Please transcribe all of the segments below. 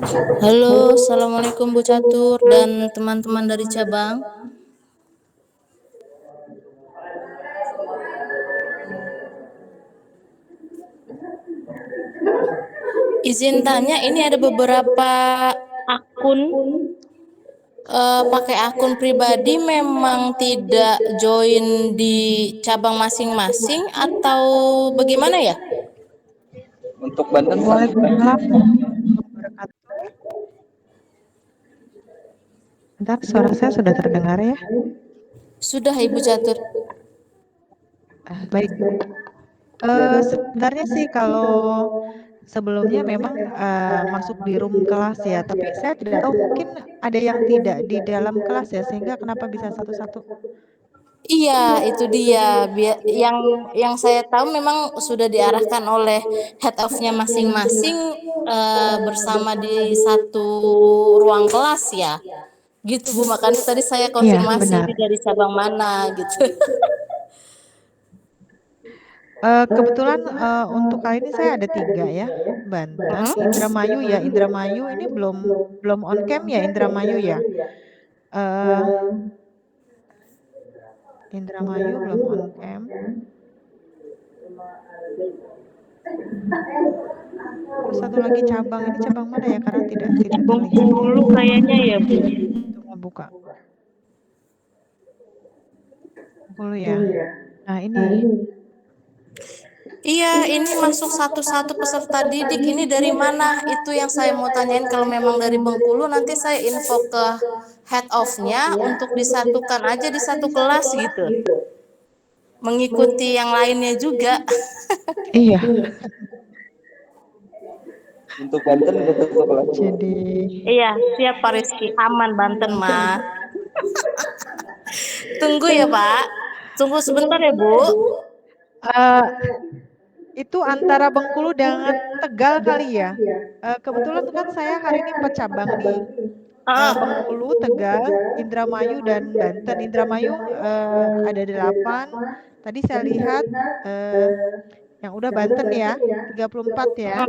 Halo, Assalamualaikum Bu Catur dan teman-teman dari cabang. Izin tanya, ini ada beberapa akun, pakai akun pribadi memang tidak join di cabang masing-masing atau bagaimana ya? Untuk Banten Waalaikumsalam warahmatullahi wabarakatuh. Bentar, suara saya sudah terdengar ya? Sudah Ibu Catur. Baik. Sebenarnya sih kalau sebelumnya memang masuk di room kelas ya, tapi saya tidak tahu mungkin ada yang tidak di dalam kelas ya, sehingga kenapa bisa satu-satu? Iya, itu dia. Yang saya tahu memang sudah diarahkan oleh head of-nya masing-masing bersama di satu ruang kelas ya. Gitu Bu, makanya tadi saya Iya, konfirmasi benar. ini dari cabang mana gitu. Kebetulan untuk kali ini saya ada 3 ya, Banten, Indramayu ya. Indramayu ini belum on cam ya, Indramayu ya. Indramayu belum on cam. Terus satu lagi cabang, ini cabang mana ya? Karena tidak terlihat ya. Bengkulu kayaknya ya Bu. Coba buka. Bengkulu ya. Nah ini. Iya, ini masuk satu-satu peserta didik. Ini dari mana? Itu yang saya mau tanyain. Kalau memang dari Bengkulu, nanti saya info ke head of-nya untuk disatukan aja di satu kelas gitu. Mengikuti yang lainnya juga. Iya. untuk Banten betul kelas. Jadi Iya, siap Pak Rizky. Aman Banten mah. Tunggu ya Pak. Tunggu sebentar ya Bu. itu antara Bengkulu dengan Tegal kali ya. Kebetulan kan saya hari ini 4 cabang nih. Bengkulu, Tegal, Indramayu dan Banten. Indramayu ada 8. Tadi saya lihat yang udah Banten ya, 34 ya.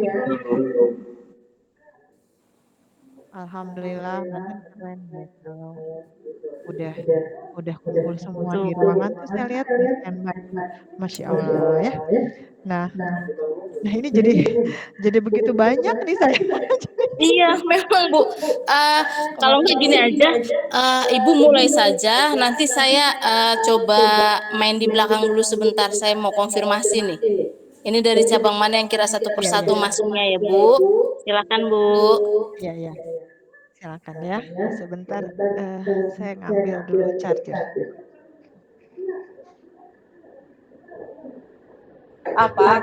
Alhamdulillah Banten keren gitu. Udah kumpul semua di ruangan tuh saya lihat di standby. Masya Allah ya. Nah ini jadi begitu banyak nih saya. Iya, memang Bu. Kalau nggak gini aja, Ibu mulai saja. Nanti saya coba main di belakang dulu sebentar. Saya mau konfirmasi nih. Ini dari cabang mana yang kira satu persatu masuknya ya Bu? Silakan Bu. Iya. Silakan ya. Sebentar saya ngambil dulu charger. Apa?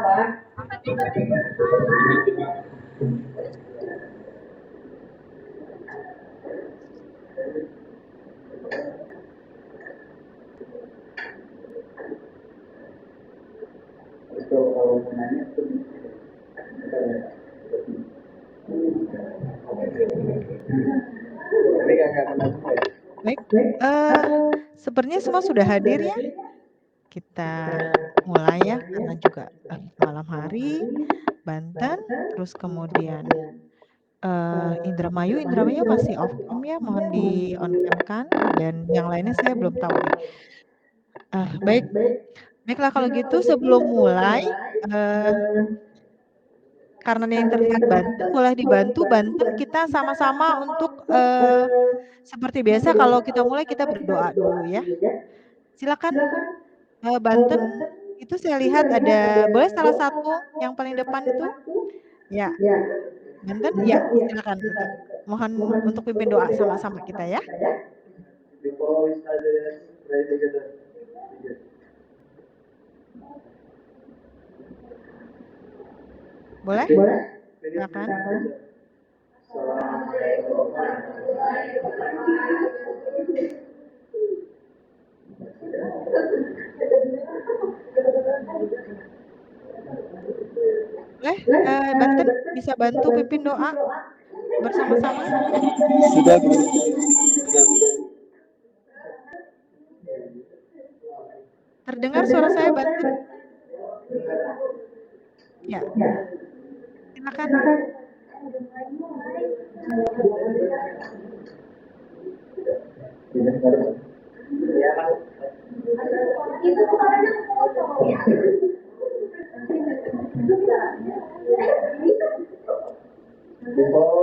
Baik. Sepertinya semua sudah hadir ya. Kita mulai ya karena juga malam hari Banten, terus kemudian Indramayu masih off cam ya, mohon di on cam kan, dan yang lainnya saya belum tahu nih. Baiklah kalau gitu sebelum mulai karena yang terlihat Banten boleh dibantu Banten kita sama-sama untuk seperti biasa kalau kita mulai kita berdoa dulu ya. Silakan Banten itu saya lihat ada boleh salah satu yang paling depan itu ya. Banten ya silakan untuk mohon untuk pimpin doa sama-sama kita ya. Boleh? Silakan. Boleh Banten bisa bantu pimpin doa bersama-sama? Sudah. Terdengar suara saya Banten? Ya. Silakan. Before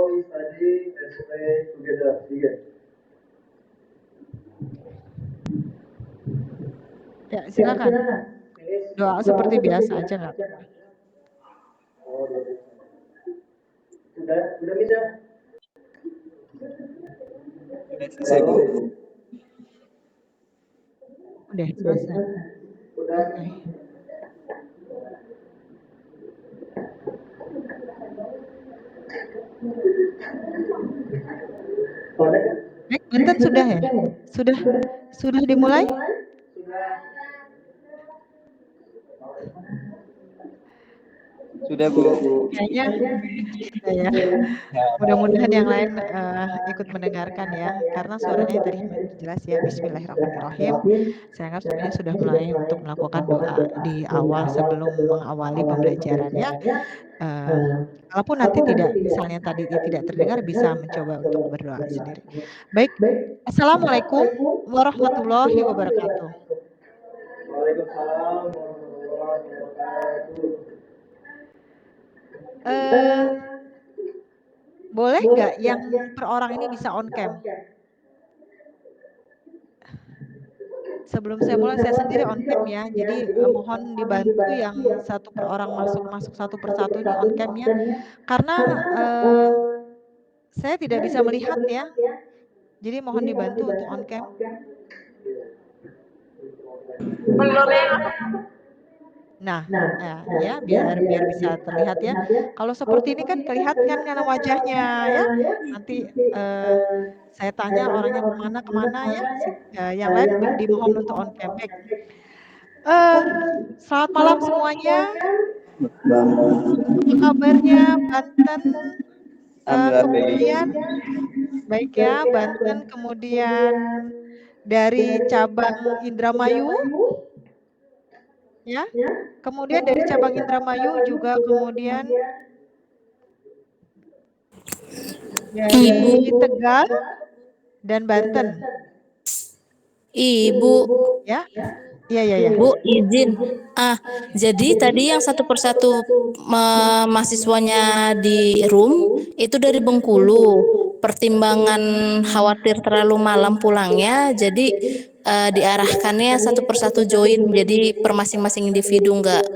we study, let's pray together. Begin. Ya, silakan. Doa seperti biasa aja nggak? Sudah bisa? Sudah selesai, Bu. Udah selesai. Sudah. Oke. Baik, Banten sudah ya? Sudah dimulai? Sudah, Bu. Kayaknya sudah ya. Ya, Mudah-mudahan yang lain ikut mendengarkan ya, karena suaranya tadi jelas ya. Bismillahirrahmanirrahim. Saya anggap semuanya sudah mulai untuk melakukan doa di awal sebelum mengawali pembelajarannya. Kalaupun nanti tidak, misalnya tadi tidak terdengar, bisa mencoba untuk berdoa sendiri. Baik, Assalamualaikum warahmatullahi wabarakatuh. Waalaikumsalam warahmatullahi wabarakatuh. Boleh nggak yang per orang ini bisa on cam? Sebelum saya mulai, saya sendiri on cam ya. Jadi mohon dibantu yang satu per orang masuk satu persatu ini on camnya, karena saya tidak bisa melihat ya. Jadi mohon dibantu untuk on cam. Nah, ya biar bisa terlihat ya. Kalau seperti ini kan kelihatan kan wajahnya ya. Nanti saya tanya orangnya kemana ya. Yang lain dimohon untuk on cam. Baik. Selamat malam semuanya. Apa kabarnya Banten? Kemudian baik ya, Banten, kemudian dari cabang Indramayu. Ya, kemudian dari cabang Indramayu juga kemudian dari Tegal dan Banten. Ibu, Ya, iya. Bu izin. Jadi tadi yang satu persatu mahasiswanya di room itu dari Bengkulu. Pertimbangan khawatir terlalu malam pulangnya, jadi diarahkannya satu persatu join. Jadi per masing-masing individu nggak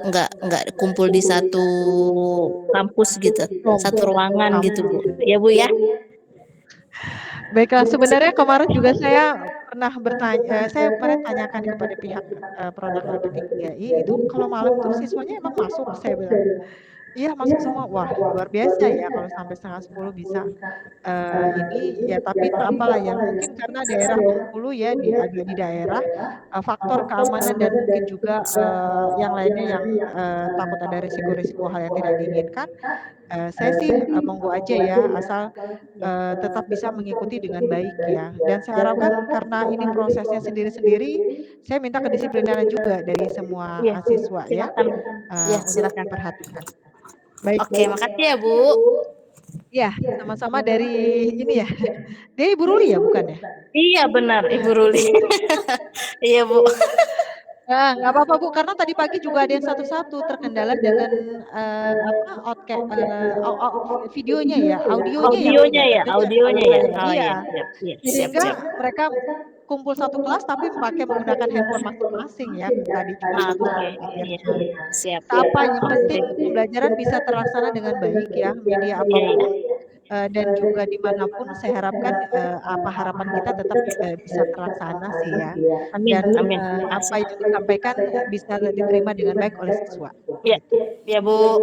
kumpul di satu kampus gitu, satu ruangan gitu, Bu. Ya, Bu ya. Baiklah, sebenarnya kemarin juga saya pernah bertanya, saya kemarin tanyakan kepada pihak Prodi LP3I, itu kalau malam tuh siswanya emang masuk, saya bilang. Iya masuk semua, wah luar biasa ya kalau sampai 9:30 bisa. Ini ya tapi tak apalah ya, mungkin karena daerah Bengkulu ya agak di daerah, faktor keamanan dan mungkin juga yang lainnya yang takut ada risiko-risiko hal yang tidak diinginkan. Saya sih monggo aja ya, asal tetap bisa mengikuti dengan baik ya. Dan saya harapkan karena ini prosesnya sendiri-sendiri, saya minta kedisiplinan juga dari semua siswa ya, untuk diperhatikan. Baik. Oke, makasih ya, Bu. Ya, sama-sama dari ini ya. Dia Ibu Ruli ya, bukan ya? Iya benar, Ibu Ruli. Iya, Bu. Nggak apa-apa Bu, karena tadi pagi juga ada yang satu-satu terkendala dengan videonya ya, audionya ya. Oh iya. iya, Sehingga mereka kumpul satu kelas tapi memakai menggunakan handphone masing-masing ya. Tadi juga siap. Apa yang penting pembelajaran bisa terlaksana dengan baik ya, media apapun. Dan juga dimanapun saya harapkan harapan kita tetap bisa terlaksana sih ya. Amin. Apa yang disampaikan bisa diterima dengan baik oleh siswa. Ya Bu.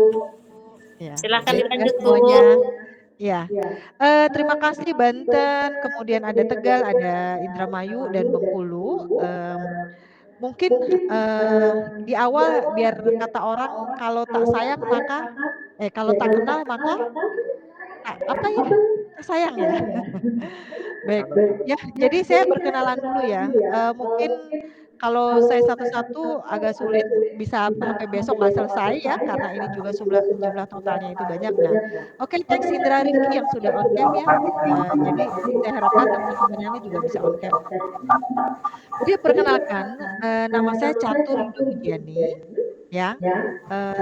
Ya. Silakan dilanjut semuanya. Ya, terima kasih Banten, kemudian ada Tegal, ada Indramayu dan Bengkulu. Mungkin di awal biar kata orang kalau tak sayang maka kalau tak kenal maka apa ya? Sayang ya. Baik. Ya, jadi saya berkenalan dulu ya. Mungkin kalau saya satu-satu agak sulit, bisa sampai besok nggak selesai ya, karena ini juga jumlah totalnya itu banyak. Nah, oke, thanks Indra Rifki yang sudah on cam ya. Jadi saya harapkan teman-teman yang lain juga bisa on cam. Jadi perkenalkan, nama saya Catur Yudo Widiani, ya.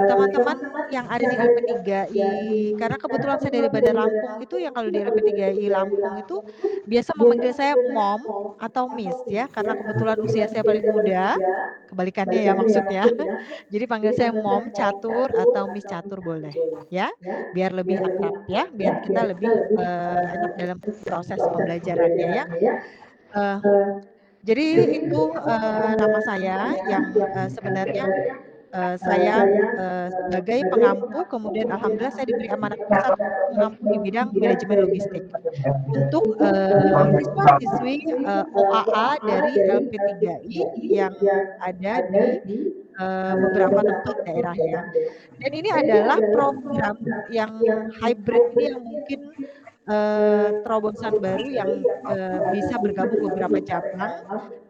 Teman-teman yang ada di LP3I, karena kebetulan saya dari Bandar Lampung itu, yang kalau di LP3I Lampung itu biasa memanggil saya Mom atau Miss ya, karena kebetulan usia saya paling muda, kebalikannya ya maksudnya. Jadi panggil saya Mom Catur atau Miss Catur boleh ya, biar lebih akrab ya, biar kita lebih enak dalam proses pembelajarannya ya. Jadi itu nama saya yang sebenarnya saya sebagai pengampu, kemudian alhamdulillah saya diberi amanah besar untuk mengampu di bidang manajemen logistik untuk siswa-siswi OAA dari LP3I yang ada di beberapa tempat daerah ya. Dan ini adalah program yang hybrid ini, yang mungkin terobosan baru yang bisa bergabung beberapa cabang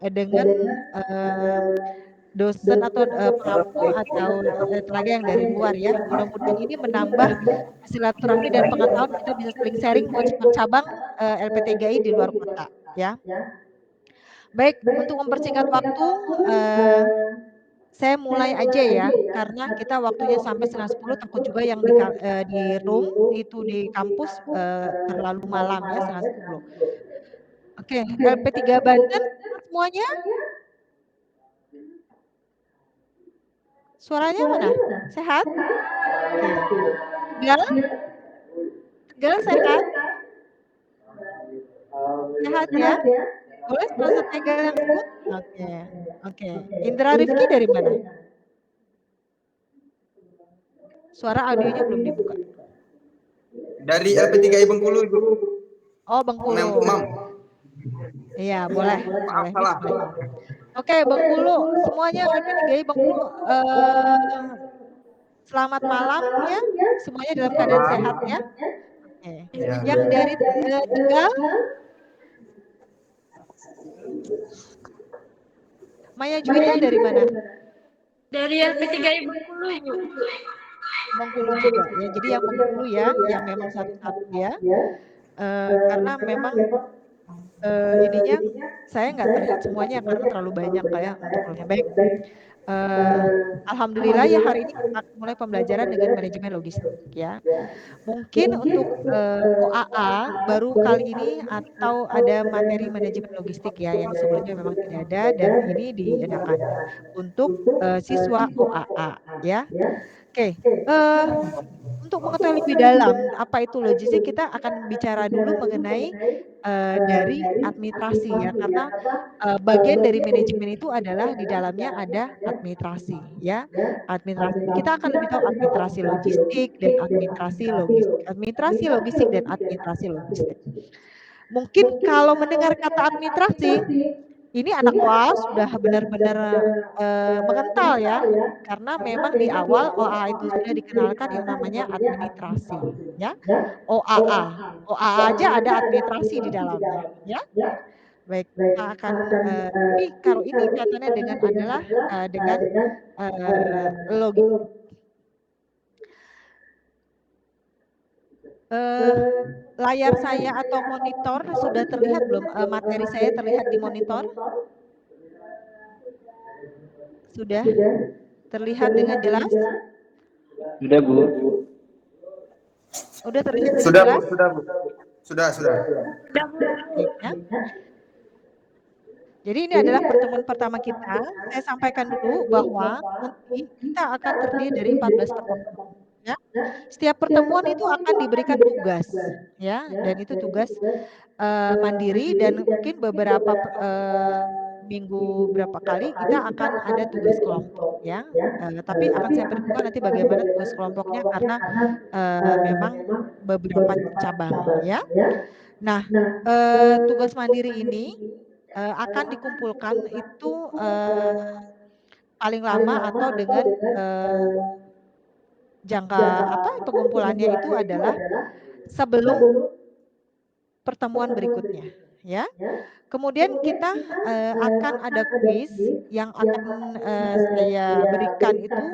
dengan dosen atau pengampu atau tenaga yang dari luar ya. Mudah-mudahan ini menambah silaturahmi dan pengetahuan, kita bisa saling sharing buat cabang LP3I di luar kota ya. Baik, untuk mempersingkat waktu, saya mulai aja ya, karena kita waktunya sampai 9:30, takut juga yang di room itu di kampus terlalu malam ya, 9:30. Oke, LP3 Banten semuanya? Suaranya mana? Sehat? Oke. Tegal? Tegal sehat? Sehat ya? Boleh sponsor Tegal yang sebut? Oke. Oke. Indra Rifki dari mana? Suara audionya belum dibuka. Dari LP3I Bengkulu, Ibu. Oh, Bengkulu. Mam. Iya, boleh. Boleh. Salah. Oke, Bengkulu. Semuanya LP3I Bengkulu. Selamat malam ya. Semuanya dalam keadaan sehat ya. Oke. Yang dari Tegal? Maya Juwita dari mana? Dari LP3I Bengkulu, Ibu. Bengkulu juga ya. Jadi yang Bengkulu ya, yang memang satu-satu ya. Karena memang ininya saya nggak terlihat semuanya karena terlalu banyak kayak untuk roomnya. Baik. Alhamdulillah ya, hari ini kita mulai pembelajaran dengan manajemen logistik ya. Mungkin untuk OAA baru kali ini, atau ada materi manajemen logistik ya, yang sebelumnya memang tidak ada dan ini diadakan untuk siswa OAA ya. Oke, untuk mengetahui lebih dalam apa itu logistik, kita akan bicara dulu mengenai dari administrasi ya, karena bagian dari manajemen itu adalah di dalamnya ada administrasi ya. Administrasi, kita akan lebih tahu administrasi logistik dan administrasi logistik dan administrasi logistik. Mungkin kalau mendengar kata administrasi, ini anak OAA sudah benar-benar mengental ya, karena memang di awal OAA itu sudah dikenalkan yang namanya administrasi ya. OAA aja ada administrasi di dalamnya ya. Baik, kita akan tapi kalau ini kaitannya dengan adalah dengan logistik. Layar saya atau monitor sudah terlihat belum? Materi saya terlihat di monitor? Sudah terlihat dengan jelas? Sudah, Bu. Sudah terlihat dengan Sudah, jelas? Bu. Sudah. Baik, ya. Jadi ini adalah pertemuan pertama kita. Saya sampaikan dulu bahwa nanti kita akan terdiri dari 14 pertemuan. Ya. Setiap pertemuan itu akan diberikan tugas, ya, dan itu tugas mandiri, dan mungkin beberapa minggu berapa kali kita akan ada tugas kelompok, ya. Tapi akan saya perhatikan nanti bagaimana tugas kelompoknya, karena memang beberapa cabang, ya. Nah, tugas mandiri ini akan dikumpulkan itu paling lama atau dengan jangka pengumpulannya itu adalah sebelum pertemuan berikutnya ya. Kemudian kita akan ada kuis yang akan saya berikan itu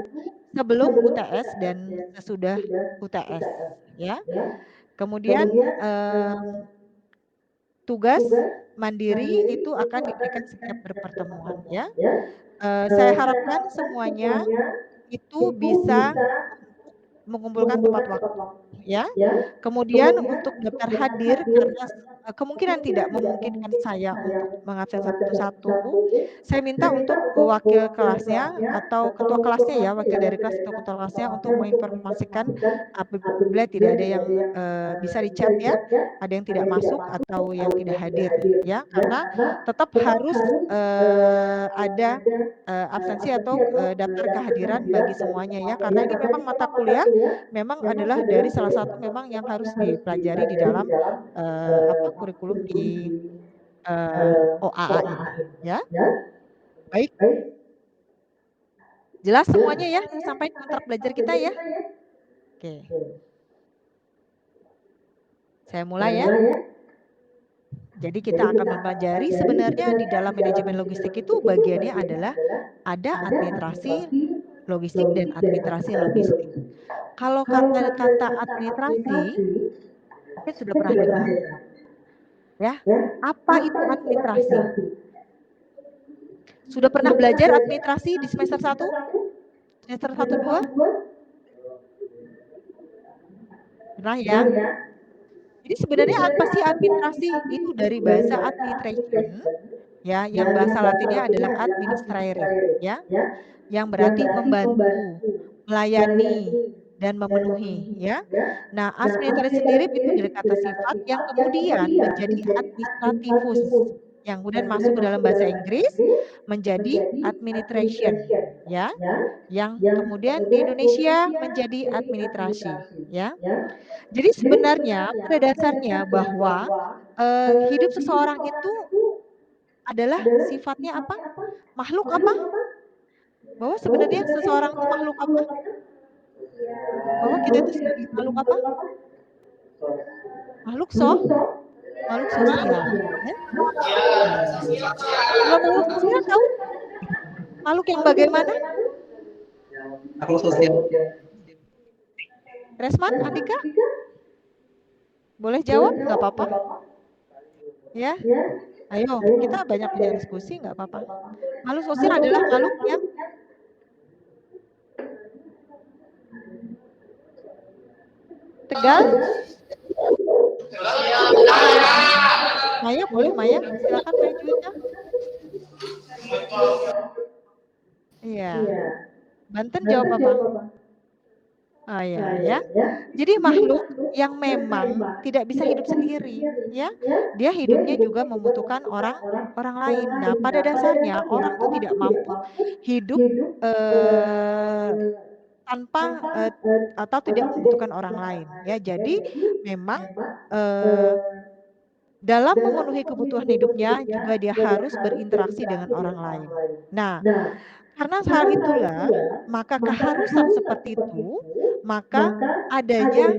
sebelum UTS dan sesudah UTS, ya. Kemudian tugas mandiri itu akan diberikan setiap berpertemuan, ya. Saya harapkan semuanya itu bisa mengumpulkan tepat waktu, ya. Kemudian untuk daftar hadir karena kemungkinan tidak memungkinkan saya untuk mengabsen satu-satu, saya minta untuk wakil kelasnya atau ketua kelasnya, ya, wakil dari kelas atau ketua kelasnya untuk menginformasikan apabila tidak ada yang bisa di-chat, ya, ada yang tidak masuk atau yang tidak hadir, ya, karena tetap harus ada absensi atau daftar kehadiran bagi semuanya, ya, karena ini memang mata kuliah memang adalah dari salah satu memang yang harus dipelajari di dalam kurikulum di OAA ini, ya. Baik. Jelas semuanya, ya, sampai kontrak belajar kita, ya. Oke. Saya mulai, ya. Jadi kita akan mempelajari sebenarnya di dalam manajemen logistik itu bagiannya adalah ada administrasi logistik dan administrasi logistik. Kalau kata administrasi, mungkin sudah pernah dengar, ya. Apa itu administrasi? Sudah pernah belajar administrasi di semester 1? Semester 1, 2? Pernah, ya? Jadi sebenarnya apa sih administrasi? Itu dari bahasa administration, ya, yang bahasa Latinnya adalah administrare, ya, yang berarti membantu, melayani, dan memenuhi, ya. Nah, administrasi sendiri itu dari kata sifat yang kemudian menjadi administrativus, yang kemudian masuk ke dalam bahasa Inggris menjadi administration, ya, yang kemudian di Indonesia menjadi administrasi, ya. Jadi sebenarnya pada dasarnya bahwa hidup seseorang itu adalah sifatnya apa? Makhluk apa? Bahwa sebenarnya seseorang itu makhluk apa? Bahwa kita itu sebagai makhluk apa? Makhluk sosial, ya. Kalau makhluk sosial tahu? Makhluk yang bagaimana? Makhluk sosial. Resman, Andika? Boleh jawab? Nggak apa-apa. Ya, ayo kita banyak diskusi, nggak apa-apa. Makhluk sosial adalah makhluk yang tegal. Maya boleh, Maya, silakan Maya Juwita. Iya. Banten jawab apa? Oh ya. Jadi makhluk yang memang tidak bisa hidup sendiri, ya. Dia hidupnya juga membutuhkan orang lain. Nah, pada dasarnya orang itu tidak mampu hidup tanpa atau tidak membutuhkan orang lain, ya. Jadi memang dalam memenuhi kebutuhan hidupnya juga dia harus berinteraksi dengan orang lain. Nah, karena hal itulah maka keharusan seperti itu, maka adanya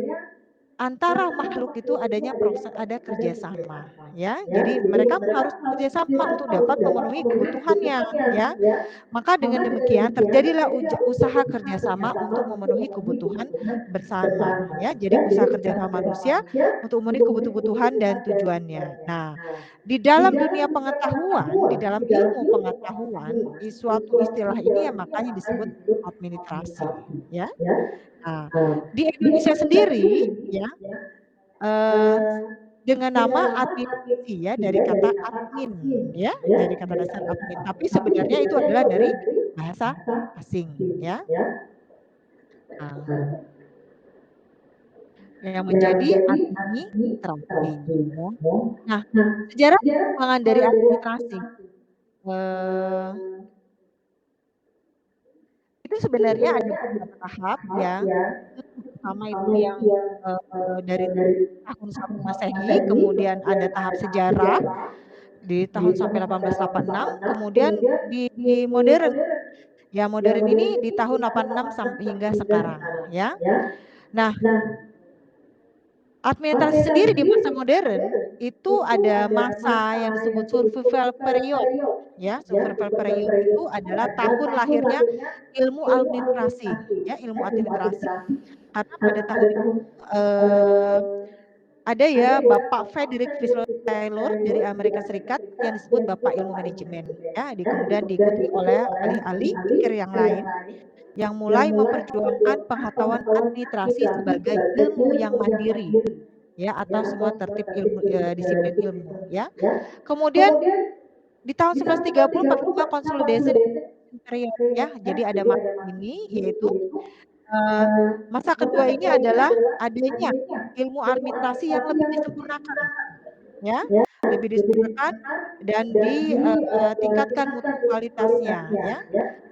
antara makhluk itu adanya proses, ada kerjasama, ya. Jadi mereka harus bekerjasama untuk dapat memenuhi kebutuhannya, ya. Maka dengan demikian terjadilah usaha kerjasama untuk memenuhi kebutuhan bersama, ya. Jadi usaha kerjasama manusia untuk memenuhi kebutuhan dan tujuannya. Nah, di dalam dunia pengetahuan, di dalam ilmu pengetahuan, suatu istilah ini yang makanya disebut administrasi, ya. Nah, di Indonesia sendiri, ya, dengan nama administrasi, ya, dari kata admin, ya, dari kata dasar admin. Tapi sebenarnya itu adalah dari bahasa asing, ya. Nah, yang menjadi administrasi, ya. Nah, sejarah perkembangan dari administrasi itu sebenarnya ada beberapa tahap, ya. Pertama itu yang dari tahun 1 Masehi, kemudian ada tahap sejarah di tahun sampai 1886, kemudian di modern. Ya, modern ini di tahun 86 sampai hingga sekarang, ya. Nah, Administrasi sendiri di masa modern itu ada masa yang disebut survival period. Ya, survival period itu adalah tahun lahirnya ilmu administrasi, ya, ilmu administrasi. Karena pada tahun itu ada ya Bapak Frederick Winslow Taylor dari Amerika Serikat yang disebut Bapak Ilmu Manajemen, ya, kemudian diikuti oleh ahli-ahli pikir yang lain yang mulai memperjuangkan pengetahuan administrasi sebagai ilmu yang mandiri, ya, atau semua tertib ilmu disiplin ilmu, ya. Kemudian di tahun 1930 45 consolidation period, ya. Jadi ada masa ini yaitu masa kedua ini adalah adanya ilmu administrasi yang lebih disempurnakan, ya, lebih disempurnakan dan ditingkatkan mutu kualitasnya, ya,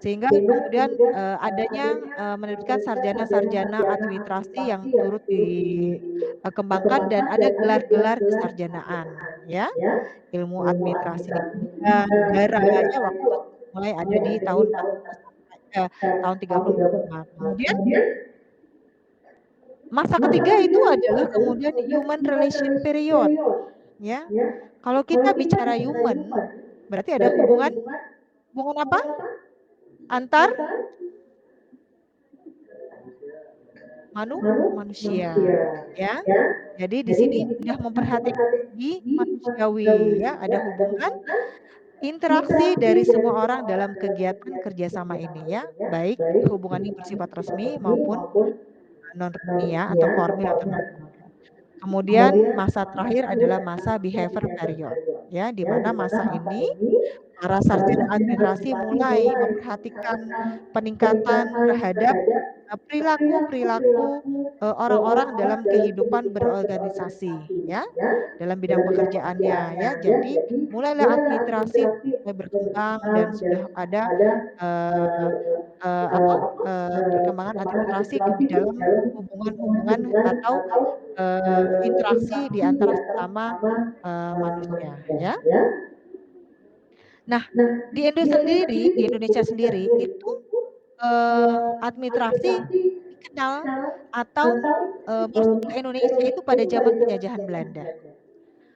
sehingga kemudian adanya menerbitkan sarjana-sarjana administrasi yang turut dikembangkan dan ada gelar-gelar kesarjanaan, ya, ilmu administrasi di negara, ya, waktu itu mulai ada di tahun 40 sampai tahun 30. Kemudian masa ketiga itu adalah kemudian human relation period, ya. Kalau kita bicara human, berarti ada hubungan apa? Antar manusia, ya. Jadi di sini sudah memperhatikan segi manusiawi, ya, ada hubungan interaksi dari semua orang dalam kegiatan kerjasama ini, ya, baik hubungan ini bersifat resmi maupun non resmi, ya, atau formil atau non formil. Kemudian masa terakhir adalah masa behavior period, ya, di mana masa ini para sarjana administrasi mulai memperhatikan peningkatan terhadap perilaku-perilaku orang-orang dalam kehidupan berorganisasi, ya, dalam bidang pekerjaannya, ya. Jadi mulailah administrasi mulai berkembang dan sudah ada perkembangan administrasi di dalam hubungan-hubungan atau interaksi di antara sesama manusia, ya. Nah, di Indonesia sendiri itu administrasi dikenal atau masuk ke Indonesia itu pada zaman penjajahan Belanda.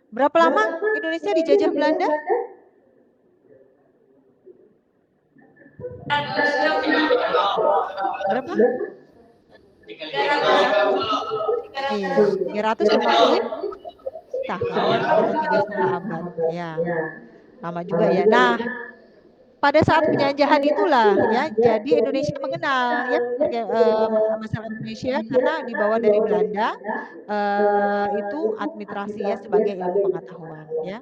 Berapa lama Indonesia dijajah Belanda? Berapa? 350 tahun, ya, atau 3,5 abad, ya, lama juga, ya. Nah, pada saat penjajahan itulah, ya, jadi Indonesia mengenal, ya, masyarakat Indonesia karena dibawa dari Belanda itu administrasi, ya, sebagai ilmu pengetahuan, ya.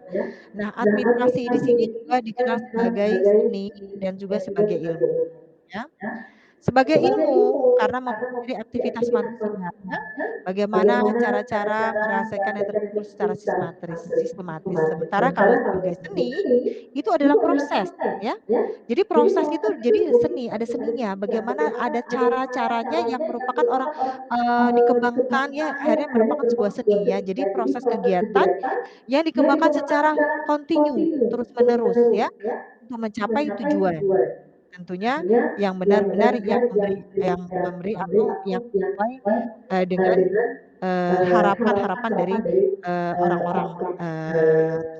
Nah, administrasi di sini juga dikenal sebagai seni dan juga sebagai ilmu, ya. Sebagai ilmu karena mempelajari aktivitas manusia, ya, bagaimana cara-cara merasakan yang terkumpul secara sistematis. Sementara kalau sebagai seni itu adalah proses, ya. Jadi proses itu jadi seni, ada seninya. Bagaimana ada cara-caranya yang merupakan orang dikembangkan, ya, akhirnya merupakan sebuah seni, ya. Jadi proses kegiatan yang dikembangkan secara kontinu, terus-menerus, ya, untuk mencapai tujuan. Tentunya yang benar-benar yang memberi atau yang sesuai dengan harapan-harapan dari orang-orang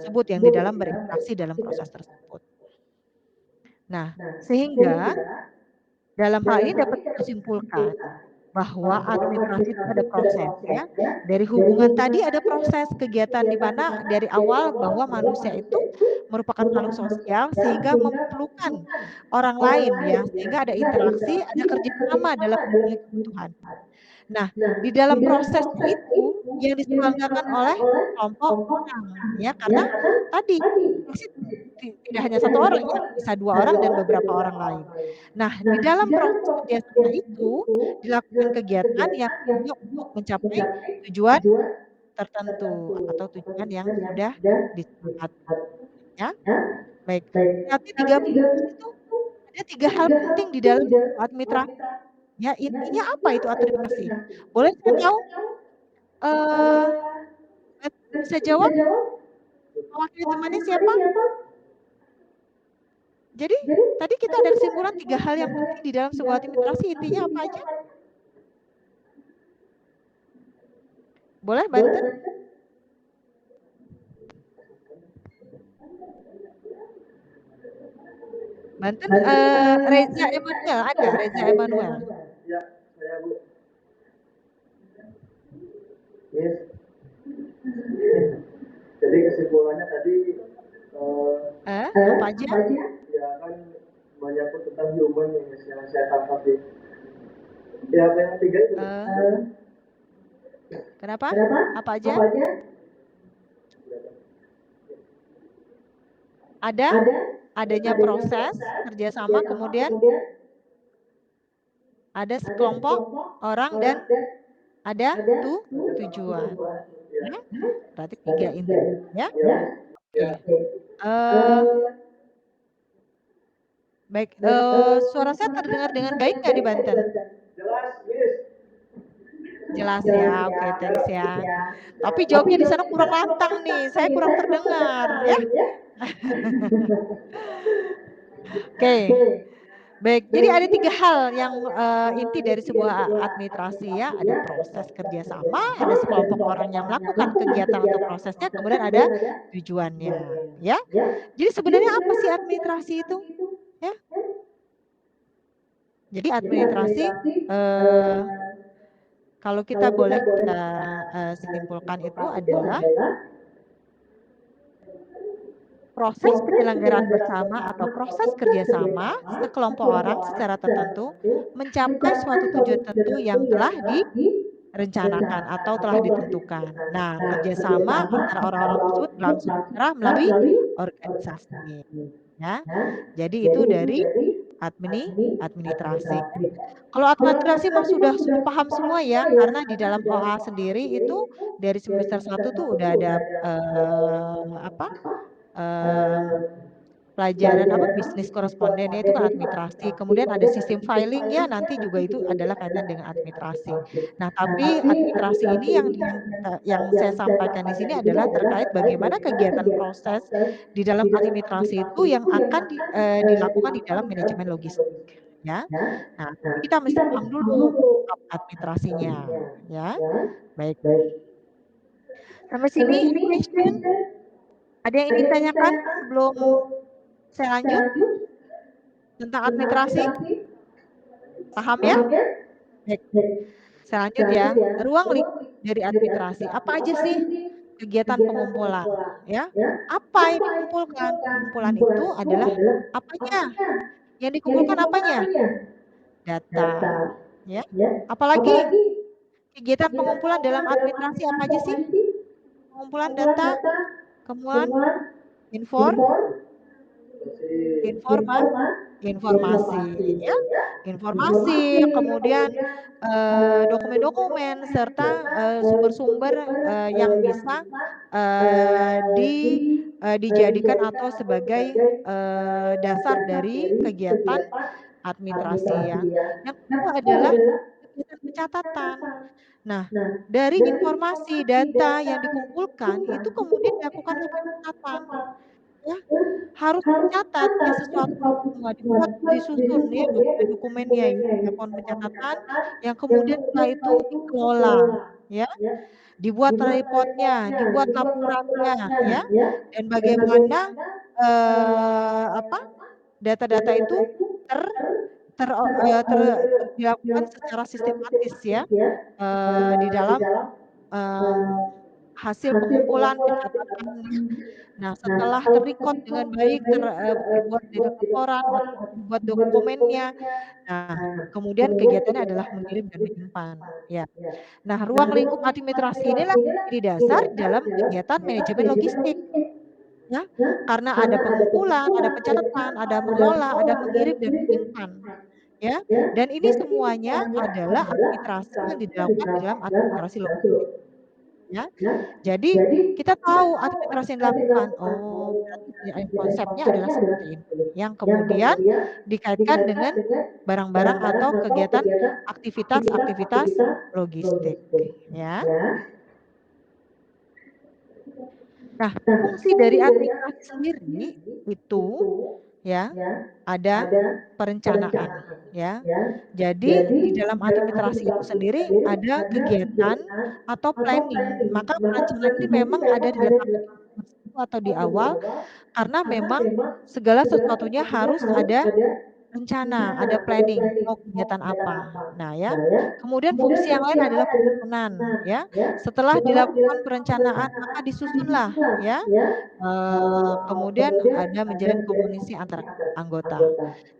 tersebut yang di dalam berinteraksi dalam proses tersebut. Nah, sehingga dalam hal ini dapat disimpulkan bahwa administrasi itu ada proses, ya. Dari hubungan tadi ada proses kegiatan di mana dari awal bahwa manusia itu merupakan makhluk sosial sehingga memerlukan orang lain, ya, sehingga ada interaksi, ada kerjasama dalam memenuhi kebutuhan. Nah, di dalam prosesnya itu yang diselenggarakan oleh kelompok orang, ya, karena tadi tidak hanya satu orang, ya, bisa 2 orang dan beberapa orang lain. Nah, di dalam proses kerjasama itu dilakukan kegiatan yang tujuannya untuk mencapai tujuan tertentu atau tujuan yang sudah disepakati, ya. Baik, berarti 3 itu ada 3 hal penting di dalam administrasi, ya. Intinya apa itu administrasi? Boleh saya tahu bisa jawab? Mewakili temannya siapa? Jadi tadi kita ada kesimpulan 3 hal yang penting di dalam sebuah administrasi, intinya apa aja? Boleh Banten? Banten Reza Emanuel ada Reza Emanuel. Ya, saya Bu. Yes. Jadi kesimpulannya tadi Apa aja? ya kan banyak tentang human yang saya tangkap di ya yang ketiga itu. Kenapa? Apa aja? Adanya proses kerjasama, kemudian ada sekelompok orang dan ada tujuan. Ya? Berarti 3 inti. Ya? Oke. Baik. Suara saya terdengar dengan baik nggak di Banten? Jelas, Miss. Jelas ya, oke, thanks ya. Tapi jawabnya di sana kurang lantang nih, saya kurang terdengar ya. Oke, baik. Jadi ada 3 hal yang inti dari sebuah administrasi ya. Ada proses kerjasama, ada sekelompok orang yang melakukan kegiatan atau prosesnya, kemudian ada tujuannya, ya. Jadi sebenarnya apa sih administrasi itu? Ya. Jadi administrasi kalau kita boleh kita simpulkan itu adalah proses penyelenggaraan bersama atau proses kerjasama sekelompok orang secara tertentu mencapai suatu tujuan tertentu yang telah direncanakan atau telah ditentukan. Nah, kerjasama antara orang-orang tersebut berlangsung secara melalui organisasi. Ya, jadi itu dari administrasi. Kalau administrasi mah sudah paham semua ya, karena di dalam OA sendiri itu dari semester 1 tuh udah ada pelajaran bisnis koresponden ya, itu kan administrasi. Kemudian ada sistem filing ya, nanti juga itu adalah kaitan dengan administrasi. Nah, tapi administrasi ini yang saya sampaikan di sini adalah terkait bagaimana kegiatan proses di dalam administrasi itu yang akan dilakukan di dalam manajemen logistik ya. Nah, kita mesti paham dulu administrasinya ya. Baik. Sampai sini any question? Ada yang ingin ditanyakan sebelum saya lanjut tentang administrasi? Paham ya? Baik. Saya lanjut ya. Ruang lingkup dari administrasi. Apa aja sih kegiatan pengumpulan? Ya. Apa yang dikumpulkan? Pengumpulan itu adalah apanya? Yang dikumpulkan apanya? Data. Ya. Apalagi kegiatan pengumpulan dalam administrasi apa aja sih? Pengumpulan data, kemudian informasi ya, informasi, kemudian dokumen-dokumen serta sumber-sumber yang bisa dijadikan atau sebagai dasar dari kegiatan administrasi ya. Yang kedua adalah kegiatan pencatatan. Nah, dari informasi data yang dikumpulkan itu kemudian dilakukan pencatatan. Ya, harus dicatat ya sesuatu semua dibuat, disusun ya dokumen-dokumennya ya, dilakukan pencatatan yang kemudian setelah itu dikelola ya. Dibuat reportnya, dibuat laporannya ya. Dan bagaimana data-data itu dilakukan secara sistematis ya di dalam hasil pengumpulan pencatatan. Nah, setelah terrecord dengan baik, terbuat dari laporan atau dibuat dokumennya, nah kemudian kegiatannya adalah mengirim dan menyimpan. Ya. Nah, ruang lingkup administrasi inilah menjadi dasar dalam kegiatan manajemen logistik. Ya, karena ada pengumpulan, ada pencatatan, ada mengelola, ada mengirim dan menyimpan. Ya, dan ini semuanya adalah administrasi yang dilakukan di dalam administrasi logistik. Ya, jadi kita tahu administrasi yang dilakukan. Oh, berarti konsepnya adalah seperti ini. Yang kemudian dikaitkan dengan barang-barang atau kegiatan aktivitas logistik. Ya. Nah, fungsi dari administrasi sendiri itu ya, ada perencanaan, ya. Jadi di dalam administrasi itu sendiri ada kegiatan atau planning. Maka perencanaan ini memang ada diletakkan di nomor satu atau di awal karena memang segala sesuatunya harus ada rencana, ada planning, mau kegiatan apa. Nah ya, kemudian fungsi yang lain adalah penyusunan ya. Setelah dilakukan perencanaan maka disusunlah ya. Kemudian ada menjalin komunikasi antar anggota.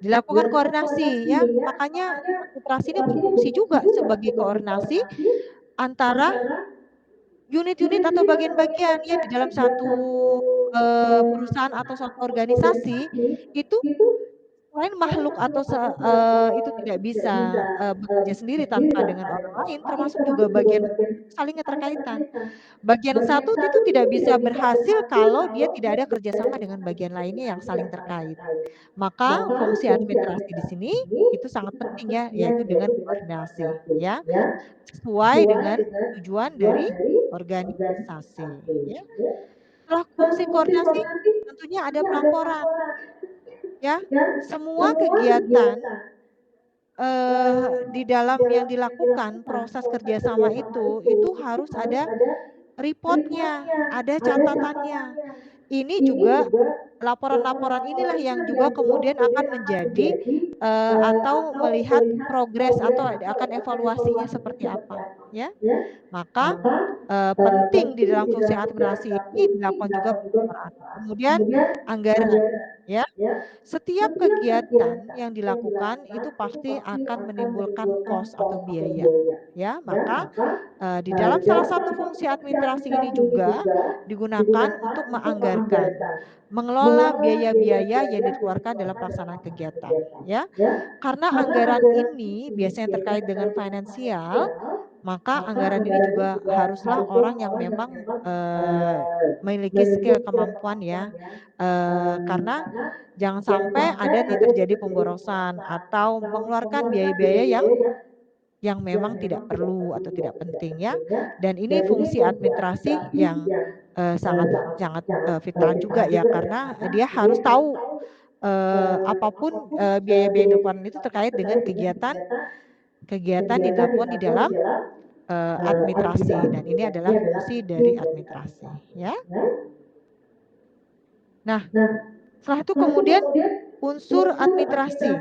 Dilakukan koordinasi ya. Makanya administrasi ini berfungsi juga sebagai koordinasi antara unit-unit atau bagian-bagian ya di dalam satu perusahaan atau suatu organisasi itu selain makhluk atau itu tidak bisa bekerja sendiri tanpa dengan orang lain, termasuk juga bagian saling keterkaitan. Bagian satu itu tidak bisa berhasil kalau dia tidak ada kerjasama dengan bagian lainnya yang saling terkait. Maka fungsi administrasi di sini itu sangat penting ya, yaitu dengan koordinasi ya, sesuai dengan tujuan dari organisasi. Ya. Setelah fungsi koordinasi, tentunya ada pelaporan. Ya, semua kegiatan di dalam yang dilakukan proses kerjasama itu harus ada reportnya, ada catatannya. Ini juga laporan-laporan inilah yang juga kemudian akan menjadi atau melihat progres atau akan evaluasinya seperti apa, ya. Maka penting di dalam fungsi administrasi ini dilakukan juga pelaporan. Kemudian anggaran, ya. Setiap kegiatan yang dilakukan itu pasti akan menimbulkan cost atau biaya, ya. Maka di dalam salah satu fungsi administrasi ini juga digunakan untuk menganggarkan, mengelola biaya-biaya yang dikeluarkan dalam pelaksanaan kegiatan, ya. Karena anggaran ini biasanya terkait dengan finansial, maka anggaran ini juga haruslah orang yang memang memiliki skill kemampuan ya, karena jangan sampai ada nih terjadi pemborosan atau mengeluarkan biaya-biaya yang memang tidak perlu atau tidak penting ya. Dan ini fungsi administrasi yang sangat vital juga ya, karena dia harus tahu apapun biaya-biaya depan itu terkait dengan kegiatan yang dilakukan di dalam administrasi, dan ini adalah fungsi dari administrasi ya. Nah, setelah itu kemudian unsur administrasi.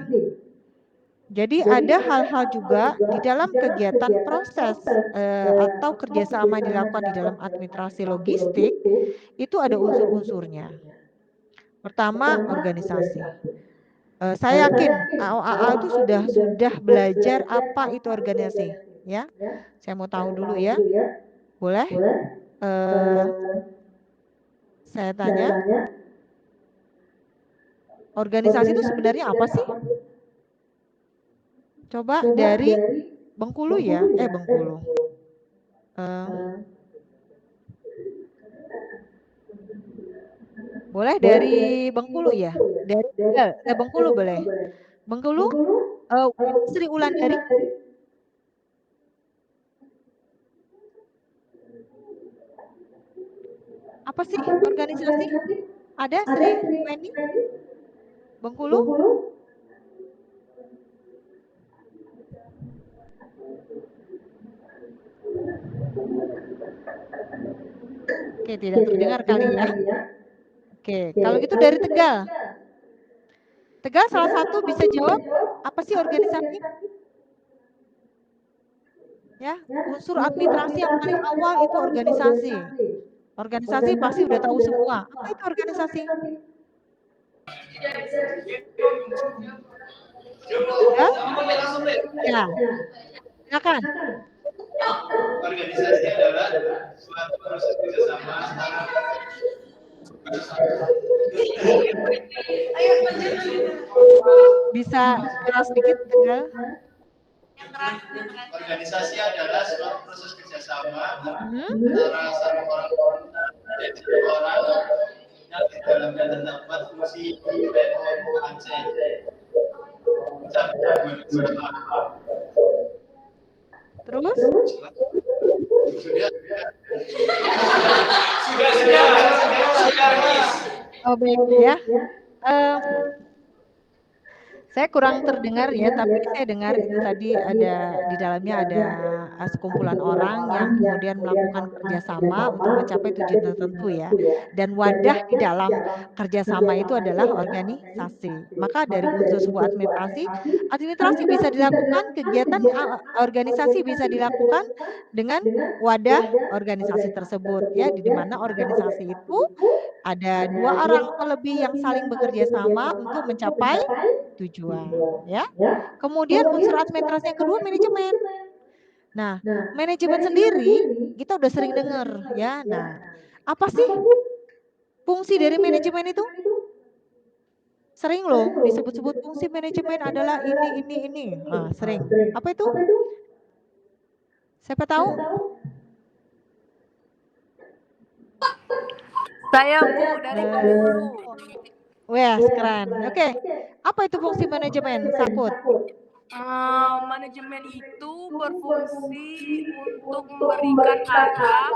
Jadi ada hal-hal juga di dalam kegiatan proses atau kerjasama yang dilakukan di dalam administrasi logistik itu ada unsur-unsurnya. Pertama, organisasi. Saya yakin AOAA itu sudah belajar apa itu organisasi, ya. Saya mau tahu dulu ya, boleh? Saya tanya, organisasi itu sebenarnya apa sih? Coba dari Bengkulu ya, Bengkulu. Boleh dari Bengkulu ya, dari Bengkulu boleh. Bengkulu, Sri Wulandari. Apa sih organisasi? Ada Sri Weni? Bengkulu? Oke, tidak terdengar kali ya. Oke, kalau gitu dari Tegal. Tegal salah satu bisa jawab apa sih organisasi? Ya, unsur administrasi yang paling awal itu organisasi. Organisasi pasti udah tahu semua. Apa itu organisasi? Ya, silakan. Organisasi adalah suatu proses kerjasama antara bisa keras sedikit Tegal. Organisasi adalah suatu proses kerjasama antara satu orang dan satu orang yang di dalamnya terdapat fungsi POAC. Terus? Sudah. Oh baik ya. Saya kurang terdengar ya, tapi saya dengar itu tadi ada di dalamnya ada sekumpulan orang yang kemudian melakukan kerjasama untuk mencapai tujuan tertentu ya. Dan wadah di dalam kerjasama itu adalah organisasi. Maka dari unsur sebuah administrasi, administrasi bisa dilakukan, kegiatan organisasi bisa dilakukan dengan wadah organisasi tersebut ya, di mana organisasi itu ada 2 orang atau lebih yang saling bekerja sama untuk mencapai tujuan ya. Kemudian unsur administrasi yang kedua manajemen. Nah, manajemen sendiri kita udah sering dengar ya. Nah, apa sih fungsi dari manajemen itu? Sering loh disebut-sebut fungsi manajemen adalah ini. Nah, sering. Apa itu? Siapa tahu? Saya Bu dari Bengkulu. Wah, keren. Oke. Apa itu fungsi manajemen? Sakut. Manajemen itu berfungsi untuk memberikan arah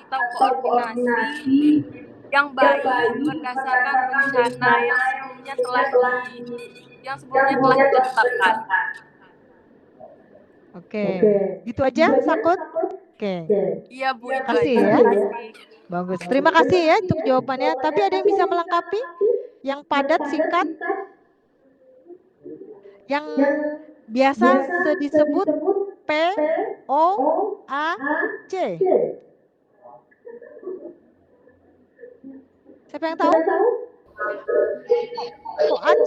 atau koordinasi yang baik berdasarkan rencana yang sebelumnya telah ditetapkan. Oke. Itu aja Sakut? Oke. Iya Bu, itu Kasih aja. ya. Bagus. Terima kasih ya untuk jawabannya. Tapi ada yang bisa melengkapi? Yang padat, singkat? Yang biasa disebut POAC. Siapa yang tahu? POAC.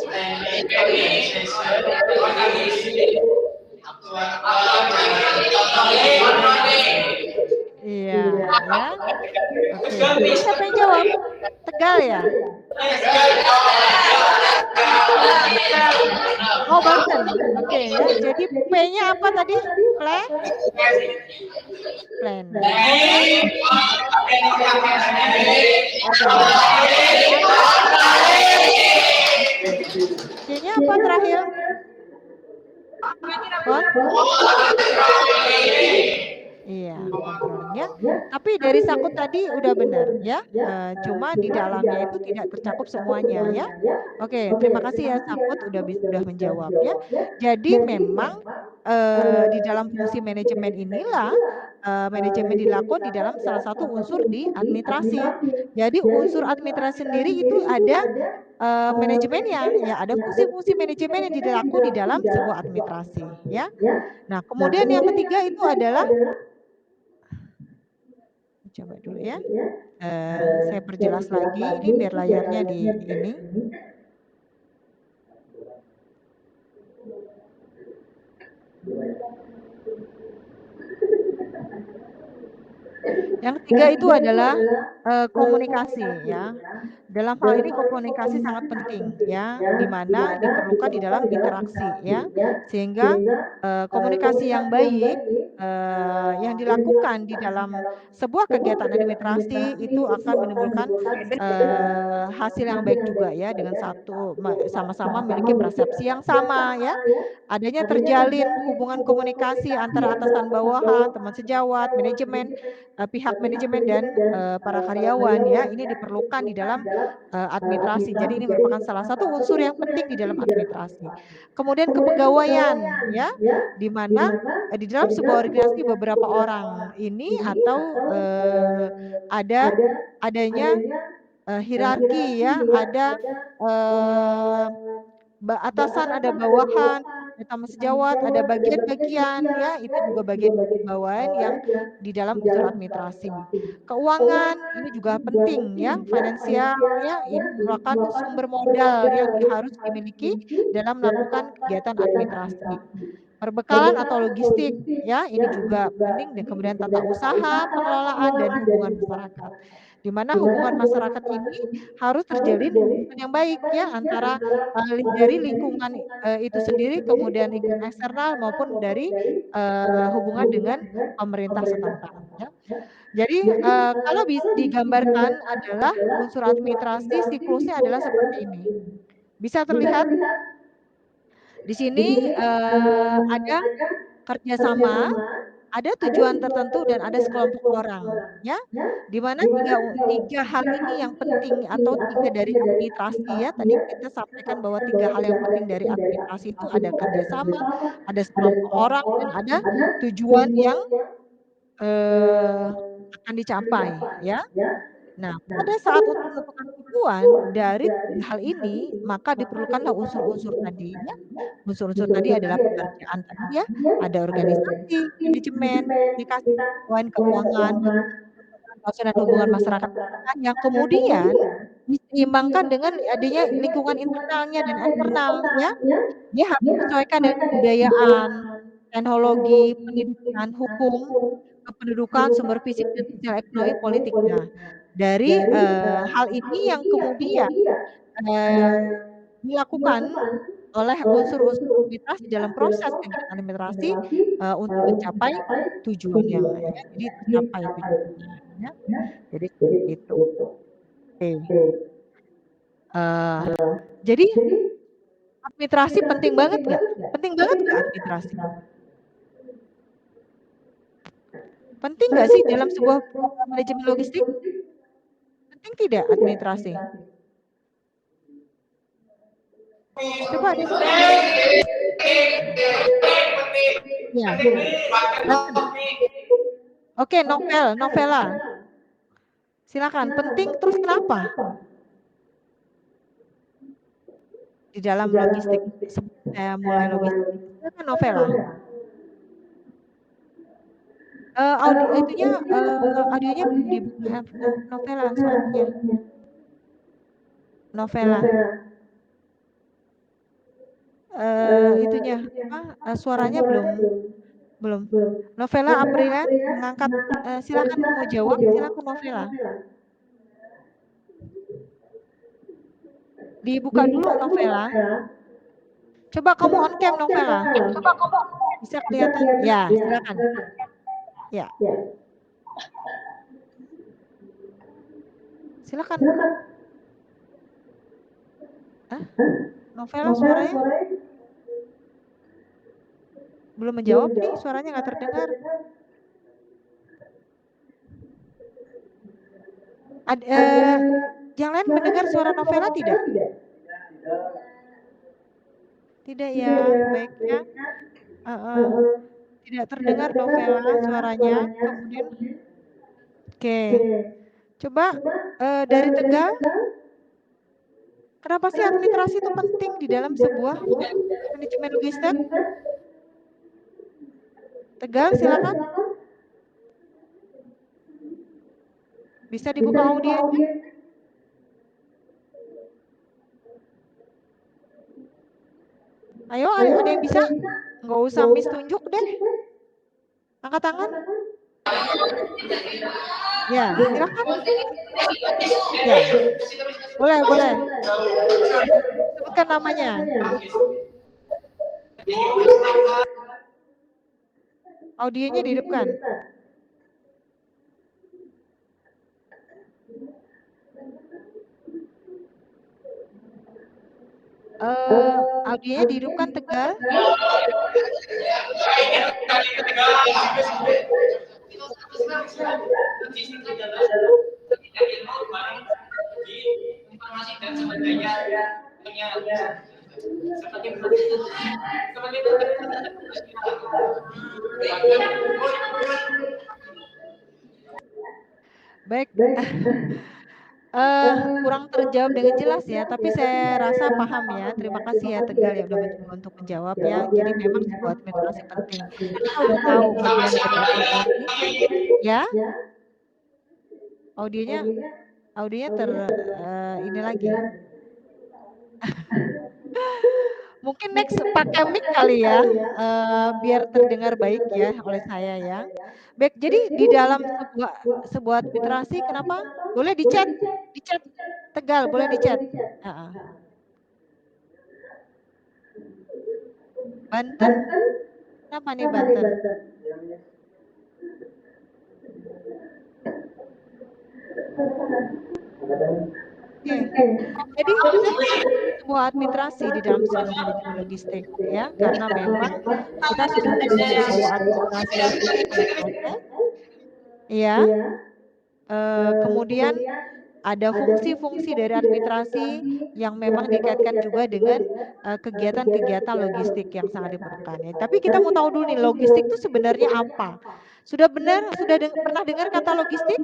Iya, ya. Oke. Siapa yang jawab? Tegal ya? Oh, Banten. Oke ya. Jadi P-nya apa tadi? Plan. C-nya apa terakhir? Iya, controlling ya. Tapi dari Sakut tadi udah benar ya. Cuma di dalamnya itu tidak tercakup semuanya ya. Oke, terima kasih ya Sakut udah menjawab ya. Jadi memang di dalam fungsi manajemen inilah manajemen dilakukan di dalam salah satu unsur di administrasi. Jadi unsur administrasi sendiri itu ada manajemennya ya, ada fungsi-fungsi manajemen yang dilakukan di dalam sebuah administrasi ya. Nah, kemudian yang ketiga itu adalah coba dulu ya. Saya perjelas lagi ini biar layarnya di ini. Yang ketiga itu adalah komunikasi ya. Dalam hal ini komunikasi sangat penting ya, di mana diperlukan di dalam interaksi ya, sehingga komunikasi yang baik yang dilakukan di dalam sebuah kegiatan administrasi itu akan menimbulkan hasil yang baik juga ya, dengan sama-sama memiliki persepsi yang sama ya, adanya terjalin hubungan komunikasi antara atasan bawahan, teman sejawat, manajemen, pihak manajemen dan para karyawan ya, ini diperlukan di dalam administrasi. Jadi ini merupakan salah satu unsur yang penting di dalam administrasi. Kemudian kepegawaian ya, di mana di dalam sebuah organisasi beberapa orang ini atau adanya hierarki ya, ada atasan, ada bawahan, ada teman sejawat, ada bagian-bagian ya, itu juga bagian bawahan yang di dalam unsur administrasi. Keuangan ini juga penting ya, finansial ya, ini merupakan sumber modal yang harus dimiliki dalam melakukan kegiatan administrasi. Perbekalan atau logistik ya, ini juga penting, dan kemudian tata usaha, pengelolaan dan hubungan masyarakat. Di mana hubungan masyarakat ini harus terjalin hubungan yang baik ya, antara dari lingkungan itu sendiri, kemudian lingkungan eksternal maupun dari hubungan dengan pemerintah setempat ya. Jadi kalau bisa digambarkan adalah unsur administrasi siklusnya adalah seperti ini. Bisa terlihat di sini ada kerjasama ada tujuan tertentu dan ada sekelompok orang, ya. Di mana tiga hal ini yang penting atau tiga dari administrasi ya. Tadi kita sampaikan bahwa tiga hal yang penting dari administrasi itu ada kerjasama, ada sekelompok orang, dan ada tujuan yang akan dicapai, ya. Nah, pada saat untuk menentukan tujuan dari tiga hal ini, maka diperlukanlah unsur-unsur tadi, ya. Unsur-unsur tadi adalah pekerjaan tadi ya, ada organisasi, manajemen, komunikasi, keuangan, dan hubungan masyarakat yang kemudian diseimbangkan dengan adanya lingkungan internalnya dan eksternal, ya. Dia harus disesuaikan dengan kebudayaan, teknologi, pendidikan, hukum, kependudukan, sumber fisik, dan sosial ekonomi politik. Nah, dari hal ini yang kemudian dilakukan oleh unsur-unsur administrasi dalam proses kegiatan administrasi untuk mencapai tujuannya, ya. Jadi tercapai tujuannya, ya. Jadi seperti itu. Oke. Jadi administrasi penting banget nggak? Penting banget nggak administrasi? Penting nggak sih dalam sebuah manajemen logistik? Penting tidak administrasi? Coba deh. Ya. Oke, Novela. Silakan. Penting terus kenapa? Di dalam logistik, saya mulai logistik. Silakan Novela. Audionya belum dibuka. Novela suaranya. Novela. Suaranya belum. Novela Aprilia mengangkat, silakan mau jawab, silakan Novela. Dibuka dulu Novela. Coba kamu on cam Novela. Bisa kelihatan? Ya, silakan. Ya. Silakan. Novela suaranya belum menjawab nih, suaranya nggak terdengar. Yang lain mendengar suara Novela tidak? Tidak ya, baiknya. Tidak terdengar Novela suaranya. Kemudian, oke. Coba dari Tegal. Kenapa sih administrasi itu penting di dalam sebuah manajemen logistik? Tegal, silakan. Bisa dibuka audionya? Ayo, ada yang bisa? Nggak usah miss tunjuk deh. Angkat tangan. Ya, silakan. Ya, boleh. Sebutkan namanya. Audionya dihidupkan. Audionya dihidupkan Tegal. Informasi dan sebagainya Baik. Kurang terjawab dengan jelas ya, tapi saya rasa paham ya. Terima kasih ya Tegal ya udah mencoba untuk menjawab ya. Jadi memang sebuah administrasi penting. Kita udah tahu bagian dari administrasi, ya. Audionya ini lagi. Mungkin next pakai mic kali ya, biar terdengar baik ya oleh saya ya. Baik, jadi di dalam sebuah administrasi kenapa? Boleh di chat Tegal, boleh di chat. Banten, kenapa nih Banten? Jadi sebuah administrasi di dalam sebuah manajemen logistik ya, karena memang kita sudah tahu bahwa administrasi itu ada proses, ya. Kemudian ada fungsi-fungsi dari administrasi yang memang dikaitkan juga dengan kegiatan-kegiatan logistik yang sangat diperlukan ya. Tapi kita mau tahu dulu nih, logistik itu sebenarnya apa? Sudah pernah dengar kata logistik?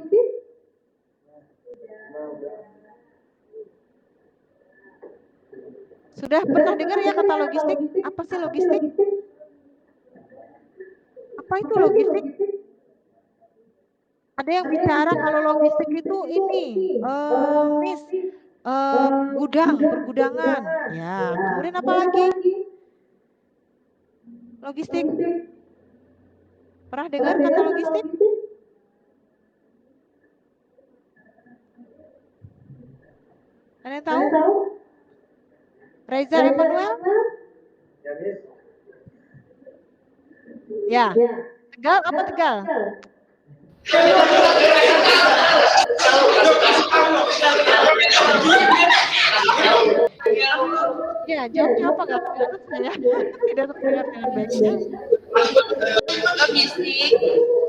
Sudah pernah dengar ya kata logistik? Apa sih logistik? Apa itu logistik? Ada yang bicara kalau logistik itu ini, Miss, gudang, pergudangan. Ya, kemudian apa lagi? Logistik. Pernah dengar kata logistik? Ada yang tahu? Reza Emmanuel? Ya, Miss. Ya. Tegal apa Tegal? Ya, jawabnya apa nggak terdengar saya? Tidak terdengar dengan baiknya. Logistik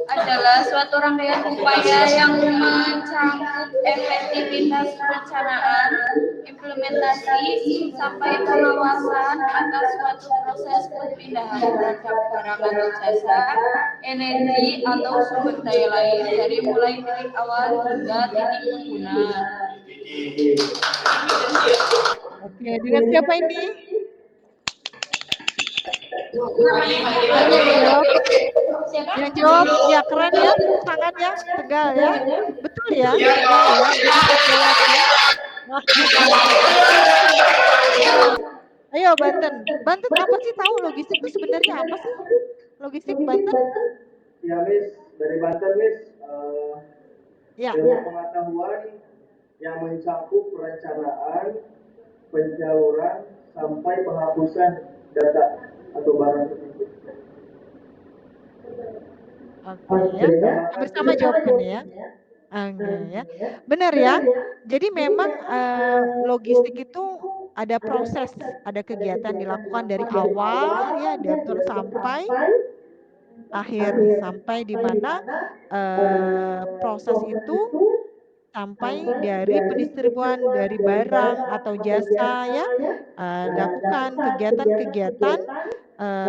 adalah suatu rangkaian upaya yang mencangkup efektivitas perencanaan, implementasi, sampai pengawasan atas suatu proses perpindahan terhadap barang atau jasa, energi atau sumber daya lain dari mulai titik awal hingga titik pengguna. Oke, dengan siapa ini? Yang jawab, ya keren ya, tangan ya, Tegal ya, betul ya, Tegal ya. Ayo Banten, Banten apa sih tahu logistik itu sebenarnya apa sih? Logistik Banten? Ya, Miss, dari Banten, Miss. Ya. Ilmu pengetahuan yang mencakup perencanaan, penyaluran, sampai penghapusan data atau barang tersebut. Oke ya, bersama jawabkan ya. Ya. Benar ya. Jadi memang logistik itu ada proses, ada kegiatan dilakukan dari awal ya, diatur sampai akhir, sampai di mana proses itu sampai dari pendistribuan dari barang atau jasa ya, lakukan kegiatan-kegiatan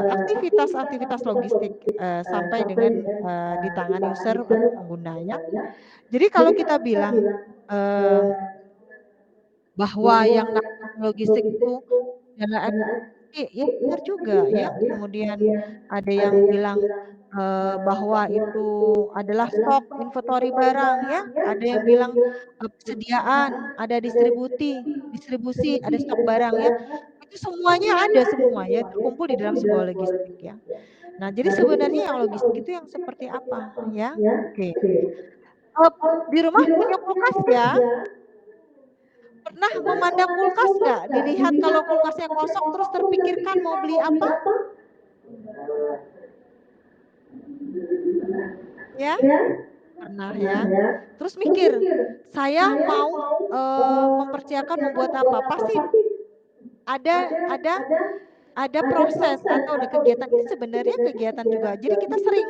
aktivitas-aktivitas logistik sampai dengan di tangan user atau pengguna ya. Jadi kalau kita bilang bahwa yang namanya logistik itu adalah ya benar juga ya. Kemudian ada yang bilang bahwa itu adalah stok inventory barang ya. Ada yang bilang persediaan, ada distribusi, ada stok barang ya. Itu semuanya ada semua ya, terkumpul di dalam sebuah logistik ya. Nah, jadi sebenarnya yang logistik itu yang seperti apa ya? Oke. Di rumah punya kulkas ya? Pernah memandang kulkas nggak? Dilihat kalau kulkasnya kosong terus terpikirkan mau beli apa? Ya? Pernah ya? Terus mikir, saya mau mempersiapkan membuat apa? Pasti ada proses atau ada kegiatan. Ini sebenarnya kegiatan juga. Jadi kita sering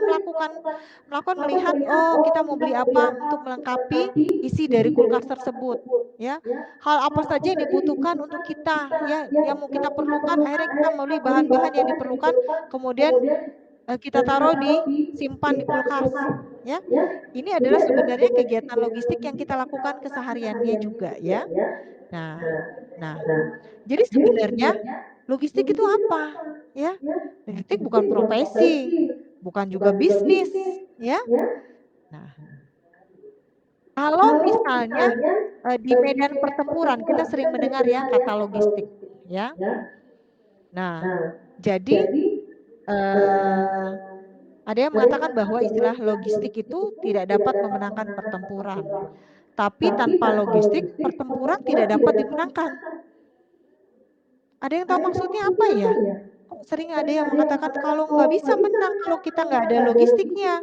melakukan melihat, oh kita mau beli apa untuk melengkapi isi dari kulkas tersebut ya. Hal apa saja yang dibutuhkan untuk kita ya, yang mau kita perlukan, akhirnya kita membeli bahan-bahan yang diperlukan, kemudian kita taruh simpan di kulkas ya. Ini adalah sebenarnya kegiatan logistik yang kita lakukan kesehariannya juga ya. Nah, jadi sebenarnya logistik itu apa? Ya, logistik bukan profesi, bukan juga bisnis, ya. Nah, kalau misalnya di medan pertempuran kita sering mendengar ya kata logistik, ya. Nah, jadi ada yang mengatakan bahwa istilah logistik itu tidak dapat memenangkan pertempuran. Tapi tanpa logistik, pertempuran tidak dapat dimenangkan. Ada yang tahu maksudnya apa ya? Kok sering ada yang mengatakan kalau nggak bisa menang kalau kita nggak ada logistiknya.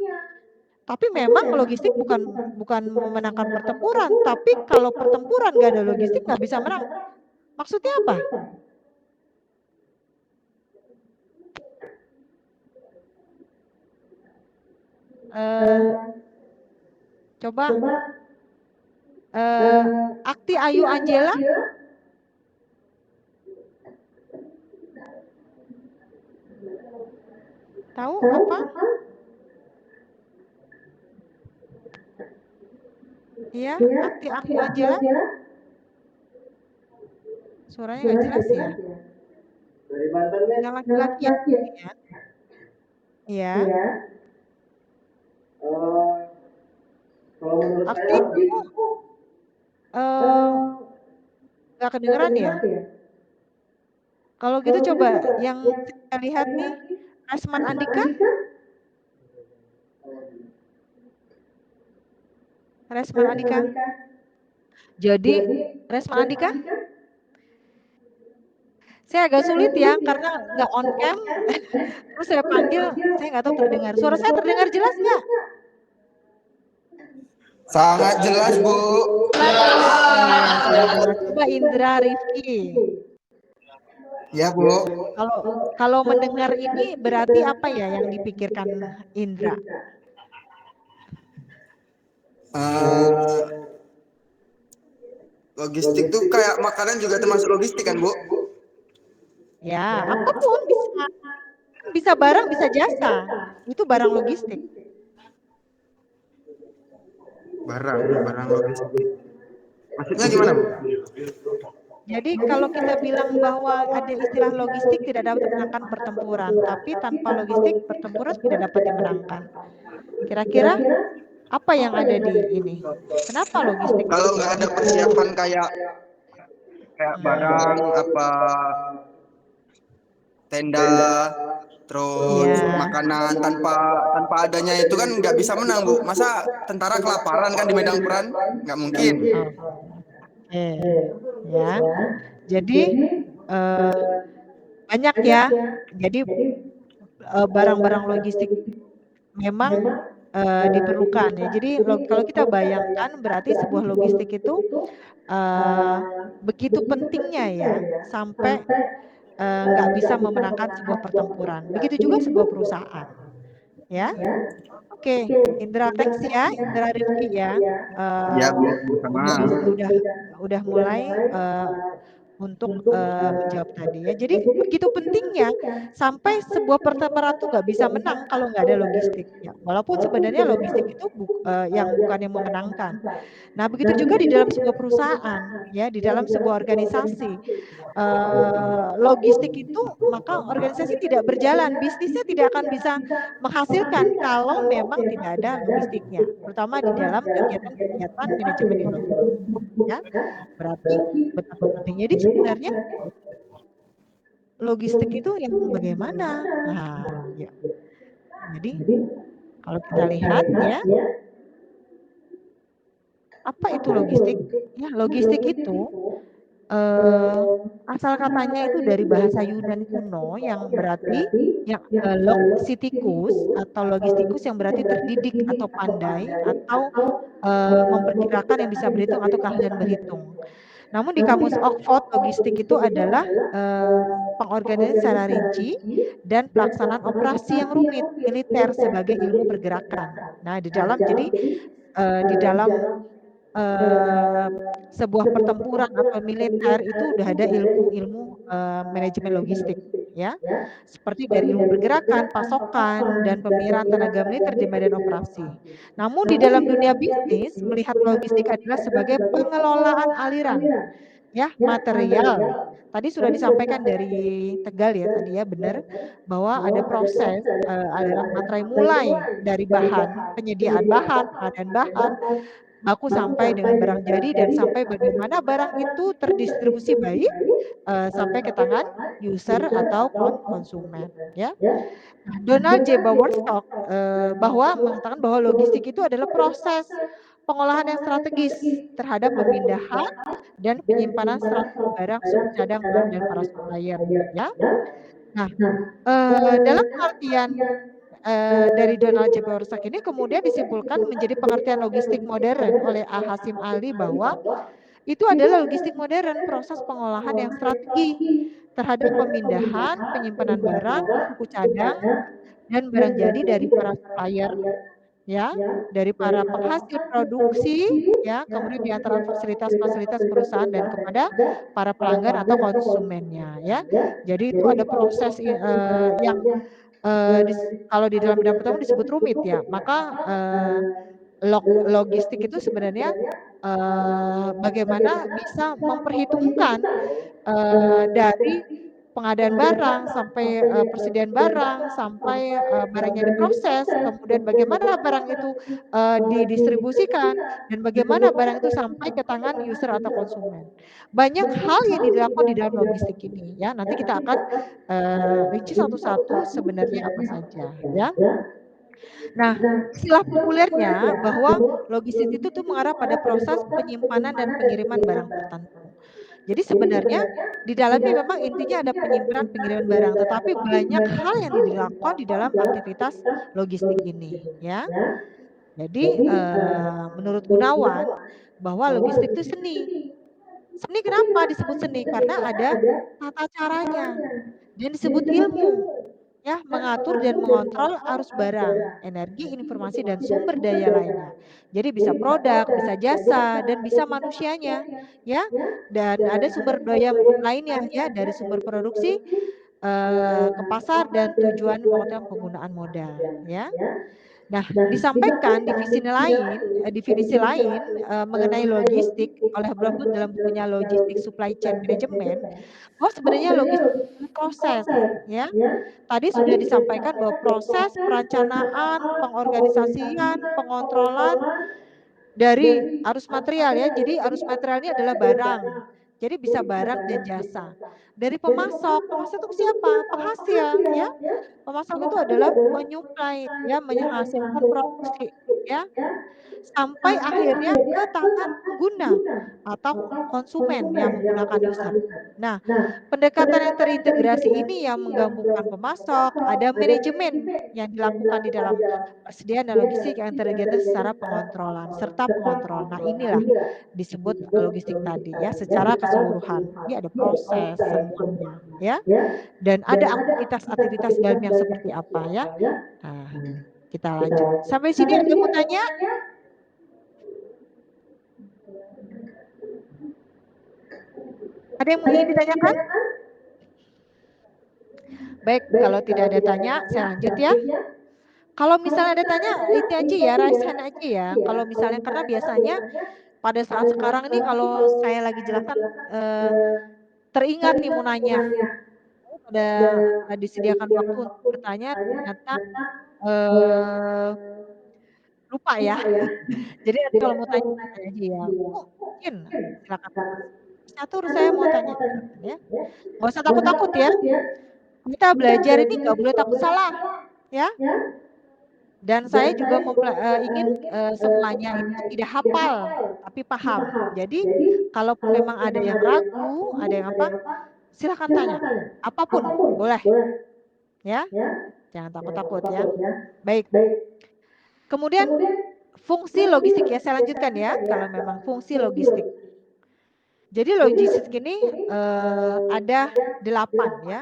Tapi memang logistik bukan memenangkan pertempuran. Tapi kalau pertempuran nggak ada logistik nggak bisa menang. Maksudnya apa? Coba Akti, Ayu, Angela, tahu apa? Iya, Akti, Ayu, Angela. Suaranya nggak jelas ya. Dari Banten nih. Yang laki-laki ya. Iya. Kalau menurut Akti, saya kamu nggak kedengeran ya? Kalau gitu coba yang saya lihat nih, Resman Andika. Resman Andika. Jadi Resman Andika, saya agak sulit ya karena nggak on cam. Terus saya panggil, saya nggak tahu terdengar. Suara saya terdengar jelas nggak? Sangat jelas, Bu. Coba Indra Rifki. Ya, Bu. Kalau mendengar ini berarti apa ya yang dipikirkan Indra? Logistik tuh kayak makanan juga termasuk logistik kan, Bu? Ya, apapun bisa barang, bisa jasa. Itu barang logistik. Barang logistik. Maksudnya gimana, Bu? Jadi kalau kita bilang bahwa ada istilah logistik tidak dapat memenangkan pertempuran, tapi tanpa logistik pertempuran tidak dapat dimenangkan. Kira-kira apa yang ada di ini? Kenapa logistik? Kalau nggak ada persiapan kayak barang apa tenda, terus makanan tanpa adanya itu kan nggak bisa menang, Bu. Masa tentara kelaparan kan di medan perang? Nggak mungkin. Ya, jadi banyak ya. Jadi barang-barang logistik memang diperlukan ya. Jadi kalau kita bayangkan berarti sebuah logistik itu begitu pentingnya ya sampai nggak bisa memenangkan sebuah pertempuran. Begitu juga sebuah perusahaan, ya. Oke, Indra, thanks ya, Indra Rifki ya. Ya, Bu, sama. Udah mulai untuk menjawab tadi ya. Jadi begitu pentingnya sampai sebuah pertempuran itu nggak bisa menang kalau nggak ada logistik. Ya. Walaupun sebenarnya logistik itu yang bukan yang memenangkan. Nah begitu juga di dalam sebuah perusahaan, ya di dalam sebuah organisasi. Logistik itu maka organisasi tidak berjalan, bisnisnya tidak akan bisa menghasilkan kalau memang tidak ada logistiknya, terutama di dalam kegiatan-kegiatan manajemen logistik. Ya, berarti betapa penting. Jadi sebenarnya logistik itu yang bagaimana? Nah, ya. Jadi kalau kita lihat ya, apa itu logistik? Ya, logistik itu asal katanya itu dari bahasa Yunani kuno yang berarti logisticus atau logistikus yang berarti terdidik atau pandai atau memperkirakan yang bisa berhitung atau keahlian berhitung. Namun di kamus Oxford logistik itu adalah pengorganisasian secara rinci dan pelaksanaan operasi yang rumit militer sebagai ilmu pergerakan. Nah, di dalam sebuah pertempuran atau militer itu udah ada ilmu manajemen logistik ya, seperti dari ilmu pergerakan, pasokan, dan pemeliharaan tenaga militer di medan operasi. Namun di dalam dunia bisnis melihat logistik adalah sebagai pengelolaan aliran ya material. Tadi sudah disampaikan dari Tegal ya tadi ya, benar bahwa ada proses aliran materai mulai dari bahan, penyediaan bahan, pengadaan bahan, baku sampai dengan barang jadi dan sampai bagaimana barang itu terdistribusi baik sampai ke tangan user atau konsumen ya. Nah, Donald J. Bowersock bahwa mengatakan bahwa logistik itu adalah proses pengolahan yang strategis terhadap pemindahan dan penyimpanan strategi barang, suku cadangan dan para supplier ya. Nah, dalam pengertian dari Donald J. Bowersock ini kemudian disimpulkan menjadi pengertian logistik modern oleh A. Hasim Ali bahwa Itu adalah logistik modern, proses pengolahan yang strategi terhadap pemindahan, penyimpanan barang, suku cadang, dan barang jadi dari para supplier, ya, dari para penghasil produksi, ya, kemudian di antara fasilitas-fasilitas perusahaan dan kepada para pelanggan atau konsumennya, ya. Jadi itu ada proses yang kalau di dalam bidang pertama disebut rumit ya, maka logistik itu sebenarnya bagaimana bisa memperhitungkan dari pengadaan barang sampai persediaan barang sampai barangnya diproses, kemudian bagaimana barang itu didistribusikan dan bagaimana barang itu sampai ke tangan user atau konsumen. Banyak hal yang dilakukan di dalam logistik ini ya. Nanti kita akan rinci satu-satu sebenarnya apa saja ya. Nah, istilah populernya bahwa logistik itu tuh mengarah pada proses penyimpanan dan pengiriman barang tertentu. Jadi sebenarnya di dalamnya memang intinya ada penyimpanan pengiriman barang, tetapi banyak hal yang dilakukan di dalam aktivitas logistik ini, ya. Jadi menurut Gunawan bahwa logistik itu seni. Seni kenapa disebut seni? Karena ada tata caranya dan disebut ilmu. Ya, mengatur dan mengontrol arus barang, energi, informasi, dan sumber daya lainnya. Jadi bisa produk, bisa jasa, dan bisa manusianya, ya. Dan ada sumber daya lainnya ya, dari sumber produksi ke pasar dan tujuan mengutamakan penggunaan modal, ya. Nah, disampaikan definisi lain mengenai logistik oleh Bloomberg dalam bukunya Logistic Supply Chain Management, bahwa sebenarnya logistik itu proses, ya. Tadi sudah disampaikan bahwa proses perencanaan, pengorganisasian, pengontrolan dari arus material ya. Jadi arus material ini adalah barang. Jadi bisa barang dan jasa. Dari pemasok itu siapa? Penghasil ya. Pemasok itu adalah penyuplai ya, menghasilkan produksi ya. Sampai akhirnya ke tangan pengguna atau konsumen yang menggunakan user. Nah, pendekatan yang terintegrasi ini yang menggabungkan pemasok, ada manajemen yang dilakukan di dalam persediaan dan logistik yang terintegrasi secara pengontrolan serta pengontrol. Nah, inilah disebut logistik tadi ya, secara keseluruhan. Ini ada proses semuanya ya. Dan ada aktivitas-aktivitas dalamnya seperti apa ya. Nah, kita lanjut. Sampai sini ada yang mau tanya? Ada yang ingin ditanyakan? Baik, kalau tidak ada tanya, saya lanjut ya. Kalau misalnya ada tanya, itu aja ya, raise hand aja ya. Kalau misalnya, karena biasanya pada saat sekarang ini kalau saya lagi jelaskan, teringat nih mau nanya. Ada disediakan waktu untuk bertanya, ternyata lupa ya. Jadi nanti kalau mau tanya aja ya. Mungkin, silakan. Catur saya mau tanya, ya. Nggak usah takut-takut ya. Kita belajar ini nggak boleh takut salah, ya. Dan saya juga ingin semuanya itu tidak hafal, tapi paham. Jadi kalaupun memang ada yang ragu, ada yang apa, silakan tanya. Apapun boleh, ya. Jangan takut-takut ya. Baik. Kemudian fungsi logistik ya, saya lanjutkan ya. Kalau memang fungsi logistik. Jadi logistik ini ada 8 ya.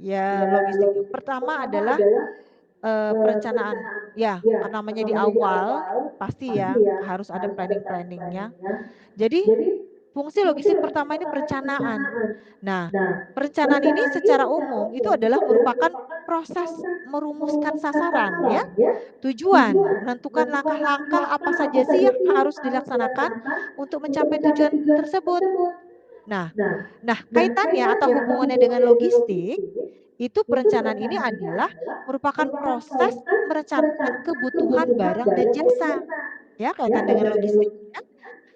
Ya logistik. Pertama adalah perencanaan. Ya, namanya di awal pasti ya harus ada planning-planningnya. Jadi fungsi logistik pertama ini perencanaan. Nah, perencanaan ini secara umum itu adalah merupakan proses merumuskan sasaran ya. Tujuan, menentukan langkah-langkah apa saja sih yang harus dilaksanakan untuk mencapai tujuan tersebut. Nah, kaitannya atau hubungannya dengan logistik, itu perencanaan ini adalah merupakan proses merencanakan kebutuhan barang dan jasa. Ya, kaitan dengan logistik ya.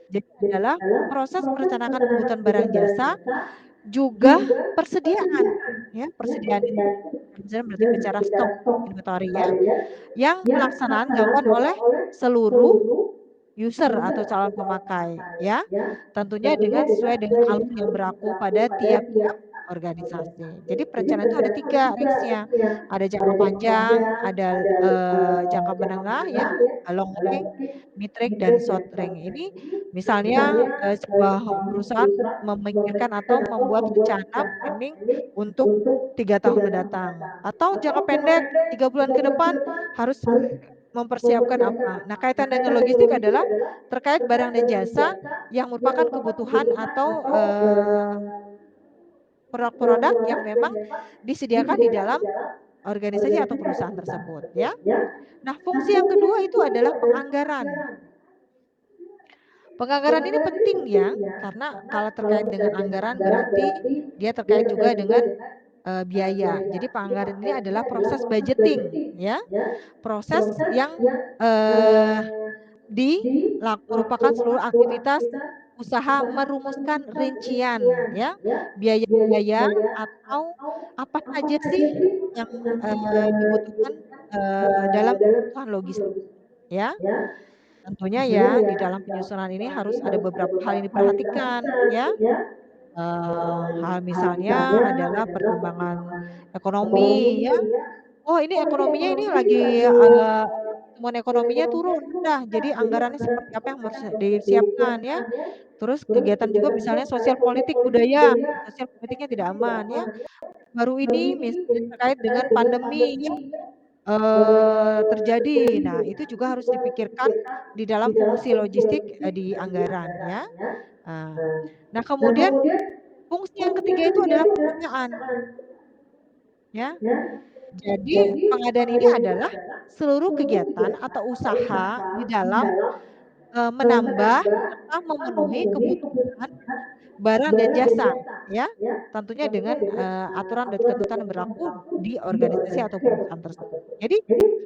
Jadi adalah proses merencanakan kebutuhan barang jasa, juga persediaan ya, persediaan itu berarti bicara stok inventory ya, yang pelaksanaan dilakukan oleh seluruh user atau calon pemakai ya, tentunya dengan sesuai dengan alur yang berlaku pada tiap organisasi. Jadi perencanaan itu ada 3 range-nya. Ada jangka panjang, ada jangka menengah ya, long range, mid range, dan short range. Ini misalnya sebuah perusahaan memikirkan atau membuat rencana planning untuk 3 tahun mendatang. Atau jangka pendek 3 bulan ke depan harus mempersiapkan apa. Nah, kaitan dengan logistik adalah terkait barang dan jasa yang merupakan kebutuhan atau produk-produk yang memang disediakan di dalam organisasi atau perusahaan tersebut ya. Nah, fungsi yang kedua itu adalah penganggaran. Penganggaran ini penting ya, karena kalau terkait dengan anggaran berarti dia terkait juga dengan biaya. Jadi penganggaran ini adalah proses budgeting ya. Proses yang merupakan seluruh aktivitas usaha merumuskan rincian ya, biaya-biaya atau apa saja sih yang dibutuhkan dalam kebutuhan logistik ya. Tentunya ya di dalam penyusunan ini harus ada beberapa hal yang diperhatikan ya. Hal misalnya adalah pertimbangan ekonomi ya. Oh, ini ekonominya ini lagi pertumbuhan ekonominya turun rendah, jadi anggarannya seperti apa yang harus disiapkan ya. Terus kegiatan juga misalnya sosial politik budaya, sosial politiknya tidak aman ya. Baru ini misalnya terkait dengan pandemi ya, terjadi. Nah, itu juga harus dipikirkan di dalam fungsi logistik di anggaran ya. Nah, kemudian fungsi yang ketiga itu adalah pengadaan. Ya. Jadi pengadaan ini adalah seluruh kegiatan atau usaha di dalam menambah serta memenuhi kebutuhan barang dan jasa ya. Tentunya dengan aturan dan ketentuan yang berlaku di organisasi atau perusahaan tersebut. Jadi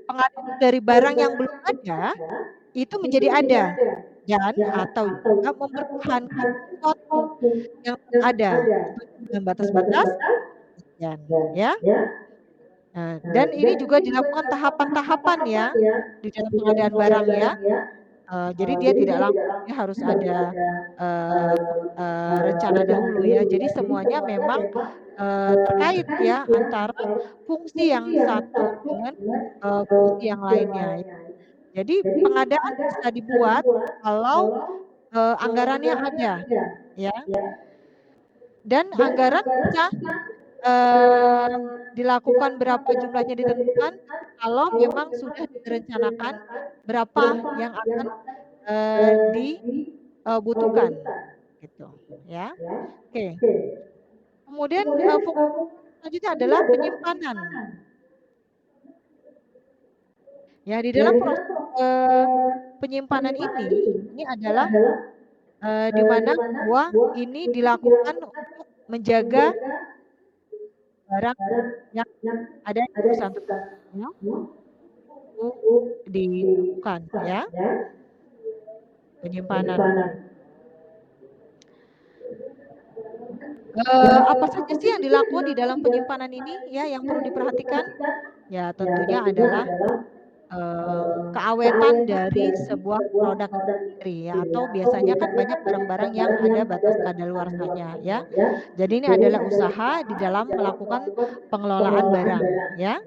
pengadaan dari barang yang belum ada itu menjadi ada dan atau juga mempertahankan sesuatu yang ada dengan batas-batas ya. Dan ini juga dilakukan tahapan-tahapan ya di dalam pengadaan barang ya. Jadi dia tidak langsung, dia harus ada rencana dahulu ya. Jadi semuanya memang terkait ya antara fungsi yang satu dengan fungsi yang lainnya. Jadi pengadaan bisa dibuat kalau anggarannya ada ya. Dan anggaran bisa dilakukan berapa jumlahnya ditentukan kalau memang sudah direncanakan berapa yang akan dibutuhkan gitu ya. Oke. Kemudian selanjutnya adalah penyimpanan. Ya, di dalam proses penyimpanan ini adalah di mana bahwa ini dilakukan untuk menjaga barang yang ada di perusahaan tersebut dilakukan ya penyimpanan. Apa saja sih yang dilakukan di dalam penyimpanan ini ya yang perlu diperhatikan? Ya tentunya adalah keawetan dari sebuah produk sendiri ya, atau biasanya kan banyak barang-barang yang ada batas kadaluarsanya ya. Jadi ini adalah usaha di dalam melakukan pengelolaan barang ya,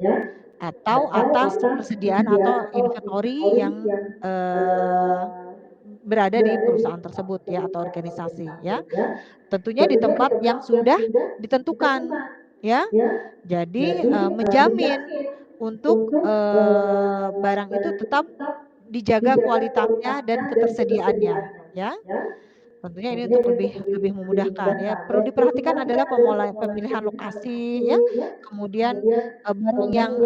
atau atas persediaan atau inventory yang berada di perusahaan tersebut ya atau organisasi ya. Tentunya di tempat yang sudah ditentukan ya. Jadi menjamin untuk barang itu tetap dijaga kualitasnya dan ketersediaannya ya. Tentunya ini untuk lebih memudahkan ya. Perlu diperhatikan adalah pemilihan lokasi ya, kemudian barang yang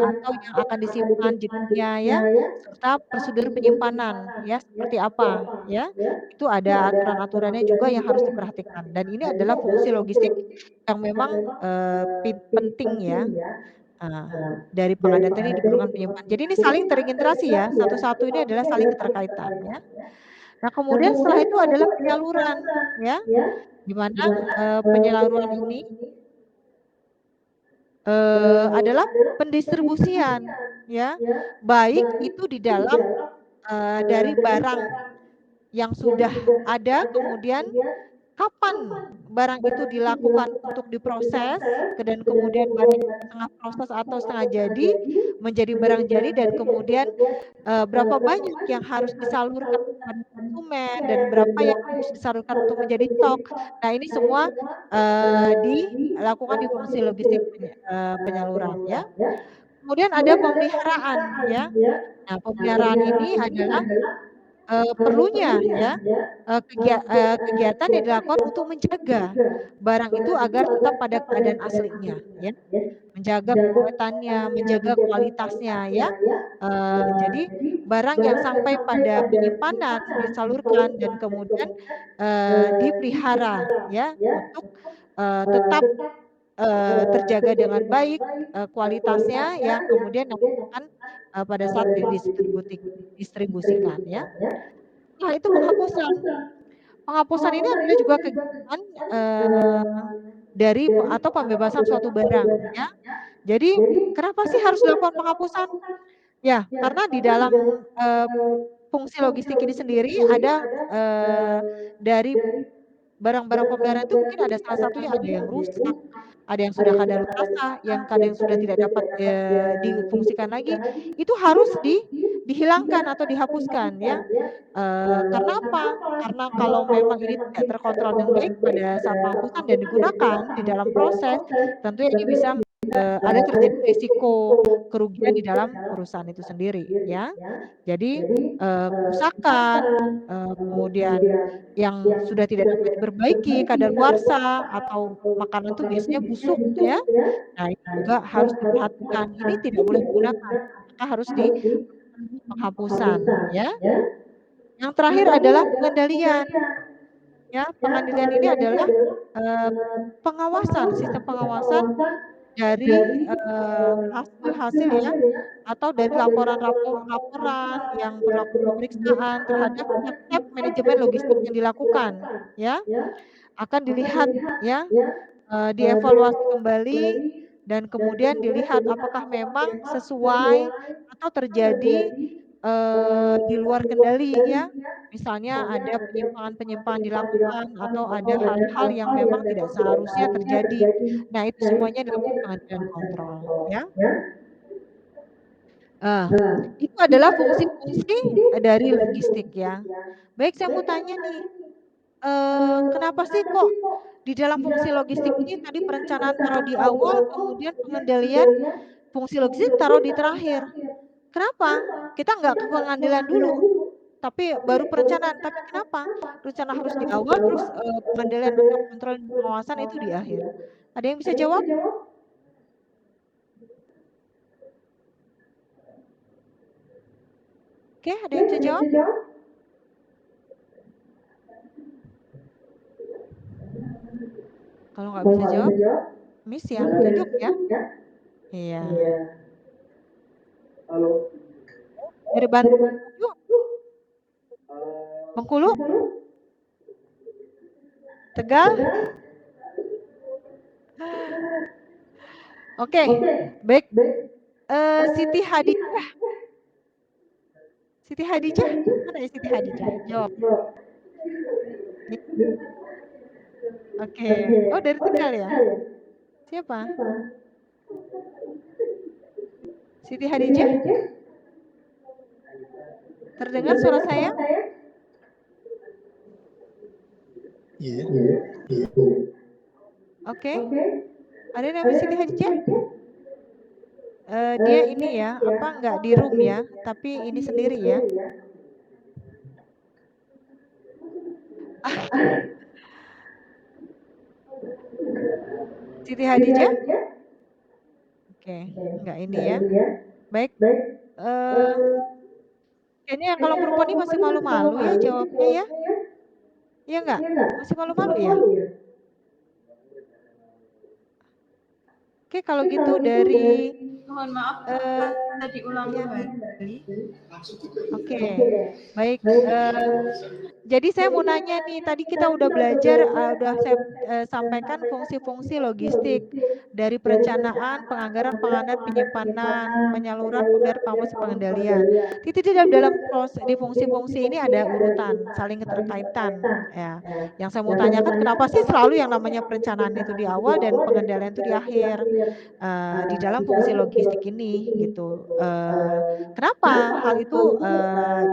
akan disimpan jenisnya ya, serta prosedur penyimpanan ya seperti apa ya. Itu ada aturan-aturannya juga yang harus diperhatikan, dan ini adalah fungsi logistik yang memang penting ya. Dari pengadaan tadi diperlukan penyimpanan. Jadi ini saling terintegrasi ya, satu-satu ini adalah saling keterkaitan ya. Nah, kemudian setelah itu adalah penyaluran ya, di mana penyaluran ini adalah pendistribusian ya, baik itu di dalam dari barang yang sudah ada kemudian kapan barang itu dilakukan untuk diproses, dan kemudian barang setengah proses atau setengah jadi menjadi barang jadi, dan kemudian berapa banyak yang harus disalurkan kepada konsumen dan berapa yang harus disalurkan untuk menjadi stok. Nah, ini semua dilakukan di fungsi logistik penyaluran ya. Kemudian ada pemeliharaan ya. Nah, pemeliharaan ini adalah perlunya ya kegiatan yang dilakukan untuk menjaga barang itu agar tetap pada keadaan aslinya ya, menjaga pengawetannya, menjaga kualitasnya ya. Jadi barang yang sampai pada penyimpanan disalurkan dan kemudian dipelihara ya untuk tetap terjaga dengan baik kualitasnya yang kemudian akan pada saat didistribusikan ya. Nah, itu penghapusan. Penghapusan ini adalah juga kegiatan dari atau pembebasan suatu barang ya. Jadi kenapa sih harus dilakukan penghapusan? Ya, karena di dalam fungsi logistik ini sendiri ada dari barang-barang pemeliharaan itu mungkin ada salah satunya ada yang rusak, ada yang sudah kadaluarsa, yang kadang sudah tidak dapat difungsikan lagi, itu harus dihilangkan atau dihapuskan ya. Karena apa? Karena kalau memang ini tidak terkontrol dengan baik pada saat penghapusan dan digunakan di dalam proses, tentunya ini bisa ada terjadi risiko kerugian di dalam perusahaan itu sendiri ya. Jadi kerusakan, kemudian yang sudah tidak dapat diperbaiki, kadaluarsa atau makanan itu biasanya busuk ya. Nah, ini juga harus diperhatikan. Ini tidak boleh digunakan, maka harus penghapusan ya. Yang terakhir adalah pengendalian. Ya, pengendalian ini adalah pengawasan, sistem pengawasan dari hasil-hasil ya, atau dari laporan-laporan yang berlaku pemeriksaan terhadap tiap manajemen logistik yang dilakukan ya, akan dilihat ya, dievaluasi kembali dan kemudian dilihat apakah memang sesuai atau terjadi di luar kendali ya. Misalnya ada penyimpangan-penyimpangan dilakukan atau ada hal-hal yang memang tidak seharusnya terjadi. Nah, itu semuanya dilakukan pengendalian kontrol ya. Itu adalah fungsi-fungsi dari logistik ya. Baik, saya mau tanya nih, kenapa sih kok di dalam fungsi logistik ini tadi perencanaan taruh di awal, kemudian pengendalian fungsi logistik taruh di terakhir? Kenapa? Kita nggak ke pengadilan dulu, tapi baru perencanaan. Tapi kenapa? Rencana harus di awal, terus pengadilan atau kontrol dan pengawasan itu di akhir. Ada yang bisa jawab? Oke, ada yang bisa jawab? Kalau nggak bisa jawab, Miss yang tunjuk ya. Iya. Halo. Dari Bandung. Yuk. Bengkulu. Tegal. Oke, baik. Siti Hadijah. Siti Hadijah, mana ya Siti Hadijah? Jawab. Oke. Oh, dari Tegal ya? Siapa? Siti Hadijah? Terdengar suara saya? Iya. Oke. Ada namanya Siti Hadijah? Dia ini ya, apa enggak di room ya, tapi ini sendiri ya. Siti Hadijah? Oke, enggak ini ya. Baik. Kayaknya kalau perempuan ini masih malu-malu ya jawabnya ya. Iya enggak? Masih malu-malu ya? Oke, kalau gitu dari Mohon maaf. Bisa diulang Iya. kembali. Oke, baik. Jadi saya mau nanya nih, tadi kita udah belajar, udah saya sampaikan fungsi-fungsi logistik dari perencanaan, penganggaran, pengadaan, penyimpanan, penyaluran, pembayaran, promosi, pengendalian. Di dalam proses di fungsi-fungsi ini ada urutan, saling keterkaitan. Ya, yang saya mau tanyakan kenapa sih selalu yang namanya perencanaan itu di awal dan pengendalian itu di akhir? Di dalam fungsi logistik ini gitu. Kenapa hal itu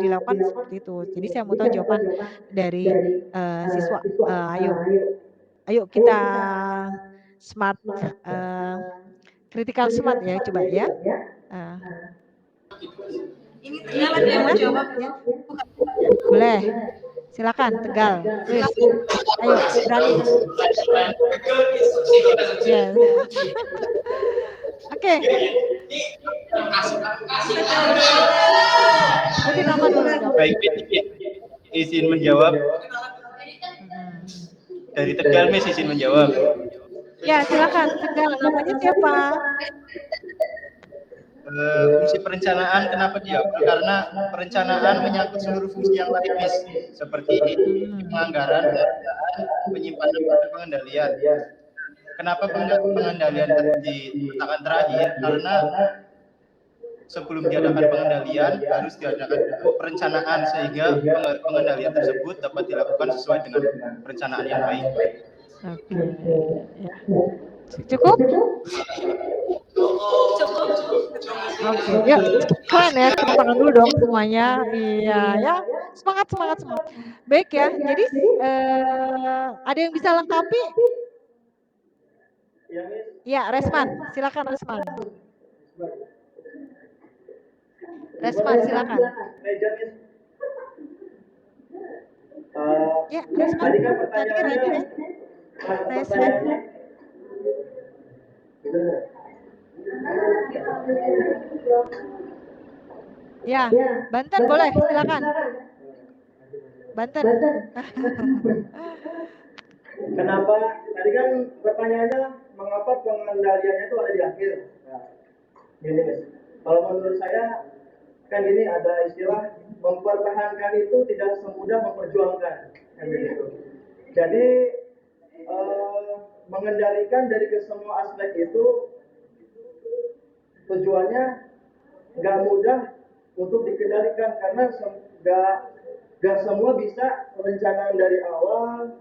dilakukan seperti itu? Jadi saya mau tahu jawaban dari siswa. Ayo kita smart, critical smart ya, coba ya. Ini Tegal ada yang mau jawab? Ya. Boleh. Silakan Tegal. Wis. Ayo berani. Yes. Oke. Sebutin nama dulu dong. Baik, izin menjawab. Dari Tegal, Miss, izin menjawab. Ya, silakan Tegal. Namanya siapa? Fungsi perencanaan kenapa dia? Karena perencanaan menyangkut seluruh fungsi yang lain, Miss, seperti penganggaran, penyimpanan, dan pengendalian. Kenapa pengendalian diletakkan terakhir? Karena sebelum diadakan pengendalian harus diadakan perencanaan sehingga pengendalian tersebut dapat dilakukan sesuai dengan perencanaan yang baik. Oke. Ya. Cukup? Oke, ya keren ya, tepuk tangan dulu dong semuanya. Iya, ya semangat. Baik ya, jadi ada yang bisa lengkapi? Ya, Resman, silakan Resman. Resman, silakan. Ya, Resman. Tadi kan Tadi pertanyaannya, Resman. Ya, Banten boleh, silakan. Banten. Kenapa? Tadi kan pertanyaannya mengapa pengendaliannya itu ada di akhir. Nah, gini Mas, kalau menurut saya kan gini ada istilah mempertahankan itu tidak semudah memperjuangkan. Kan begitu. Jadi mengendalikan dari ke semua aspek itu tujuannya nggak mudah untuk dikendalikan karena nggak semua bisa perencanaan dari awal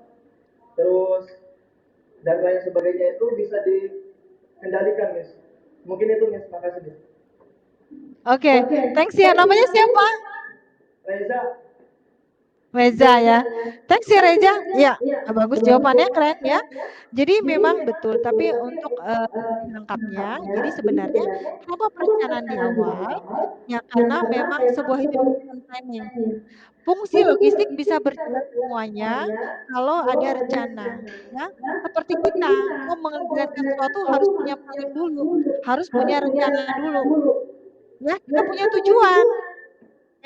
terus dan lain sebagainya itu bisa dikendalikan, Miss. Mungkin itu, Miss. Makasih, Miss. Oke, thanks ya. Namanya siapa? Reza ya. Thanks ya Reza. Ya, bagus jawabannya, keren ya. Jadi memang betul, tapi untuk lengkapnya, jadi sebenarnya kenapa perencanaan di awal? Ya karena memang sebuah itu dibutuhkan timing. Fungsi logistik bisa berjalan semuanya kalau ada rencana, ya. Seperti kita mau mengerjakan sesuatu harus punya plan dulu, harus punya rencana dulu. Ya, kita punya tujuan.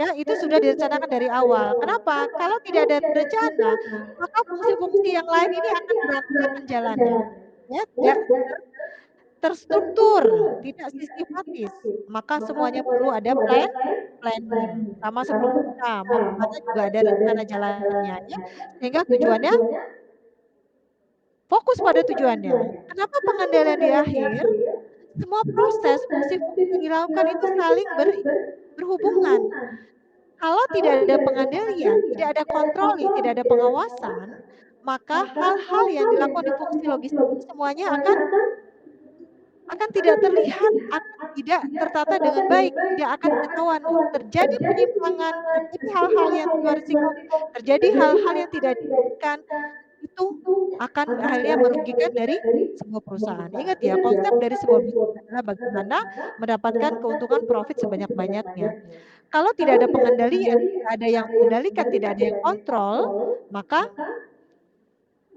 Ya, itu sudah direncanakan dari awal. Kenapa? Kalau tidak ada rencana, maka fungsi-fungsi yang lain ini akan berantakan jalannya. Ya, tidak terstruktur, tidak sistematis. Maka semuanya perlu ada planning. Sama seperti kita, mau kemana juga ada rencana jalannya. Ya. Sehingga tujuannya fokus pada tujuannya. Kenapa pengendalian di akhir? Semua proses, fungsi-fungsi yang dilakukan itu saling berhubungan. Kalau tidak ada pengendalian, tidak ada kontroli, tidak ada pengawasan, maka hal-hal yang dilakukan di fungsi logistik semuanya akan tidak terlihat, akan tidak tertata dengan baik, tidak akan ketahuan. Terjadi penyimpangan, terjadi hal-hal yang luar risiko, terjadi hal-hal yang tidak diinginkan, itu akan akhirnya merugikan dari sebuah perusahaan. Ingat ya, konsep dari sebuah bisnis adalah bagaimana mendapatkan keuntungan profit sebanyak-banyaknya. Kalau tidak ada pengendalian, tidak ada yang mengendalikan, tidak ada yang kontrol, maka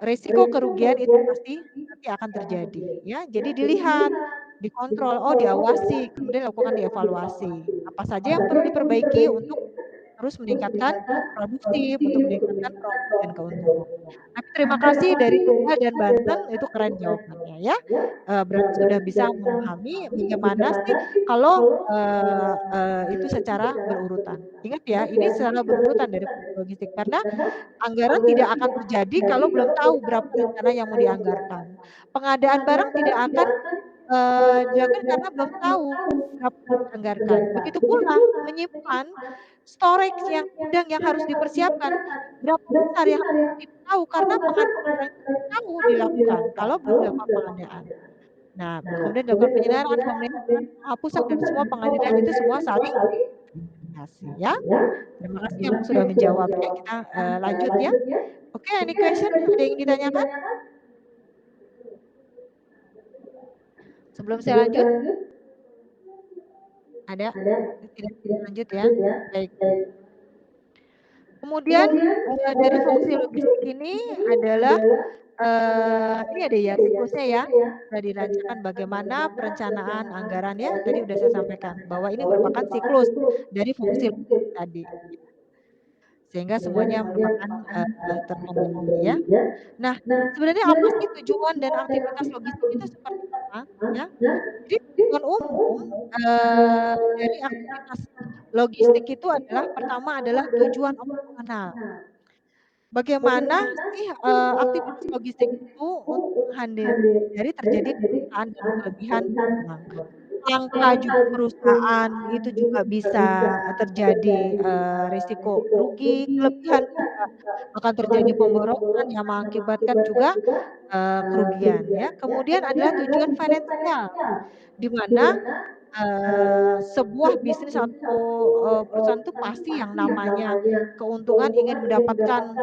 risiko kerugian itu pasti nanti akan terjadi. Ya, jadi dilihat, dikontrol, diawasi, kemudian lakukan dievaluasi. Apa saja yang perlu diperbaiki untuk terus meningkatkan produksi, untuk meningkatkan profit dan keuntungan. Tapi terima kasih dari Jawa dan Banten, itu keren jawabannya ya. Berarti sudah bisa memahami bagaimana sih kalau, itu secara berurutan. Ingat ya, ini secara berurutan dari logistik, karena anggaran tidak akan terjadi kalau belum tahu berapa rencana yang mau dianggarkan. Pengadaan barang tidak akan, dilakukan karena belum tahu berapa yang dianggarkan. Begitu pula menyimpan storage yang gudang yang harus dipersiapkan, berapa besar yang harus tahu karena pengadaan barang itu tahu dilakukan kalau belum dilakukan pengadaan. Nah, kemudian dilakukan penyedaran, pemeliharaan, penghapusan dan semua pengadaan itu semua saling koordinasi ya. Terima kasih yang sudah menjawabnya. Kita lanjut ya. Oke, any question? Ada yang ditanyakan? Sebelum saya lanjut? Ada? Tidak lanjut ya. Baik. Kemudian dari fungsi logistik ini adalah ini ada ya siklusnya ya. Sudah dirancangkan bagaimana perencanaan anggaran ya. Tadi sudah saya sampaikan bahwa ini merupakan siklus dari fungsi logistik tadi. Sehingga semuanya merupakan terkendali ya. Nah, sebenarnya apa sih tujuan dan aktivitas logistik itu seperti apa ya? Jadi tujuan umum dari aktivitas logistik itu adalah pertama adalah tujuan operasional. Bagaimana sih aktivitas logistik itu untuk menghindari terjadi kelangkaan dan kelebihan barang. Langka juga perusahaan itu juga bisa terjadi risiko rugi, kelebihan juga akan terjadi pemborosan yang mengakibatkan juga kerugian ya. Kemudian adalah tujuan finansial, di mana sebuah bisnis atau perusahaan itu pasti yang namanya keuntungan ingin mendapatkan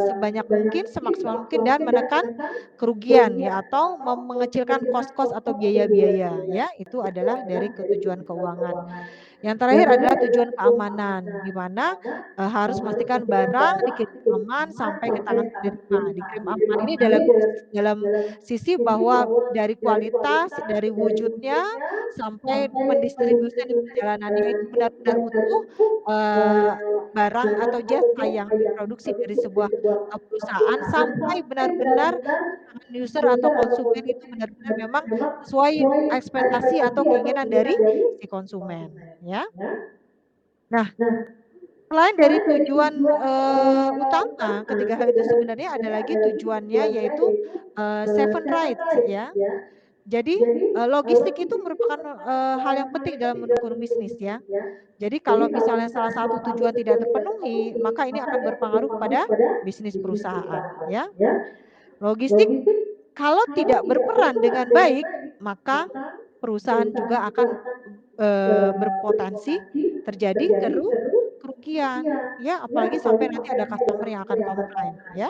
sebanyak mungkin, semaksimal mungkin dan menekan kerugian ya atau mengecilkan kos-kos atau biaya-biaya ya. Itu adalah dari tujuan keuangan. Yang terakhir adalah tujuan keamanan, di mana harus memastikan barang dikirim aman sampai ke tangan penerima. Dikirim aman ini dalam sisi bahwa dari kualitas, dari wujudnya, sampai pendistribusian di perjalanannya itu benar-benar utuh, barang atau jasa yang diproduksi dari sebuah perusahaan sampai benar-benar ke tangan user atau konsumen itu benar-benar memang sesuai ekspektasi atau keinginan dari si konsumen ya. Nah, selain dari tujuan utama, ketiga hal itu sebenarnya ada lagi tujuannya yaitu 7 rights ya. Jadi logistik itu merupakan hal yang penting dalam mendukung bisnis ya. Jadi kalau misalnya salah satu tujuan tidak terpenuhi, maka ini akan berpengaruh kepada bisnis perusahaan ya. Logistik kalau tidak berperan dengan baik, maka perusahaan juga akan berpotensi terjadi kerugian ya, apalagi sampai nanti ada customer yang akan komplain ya.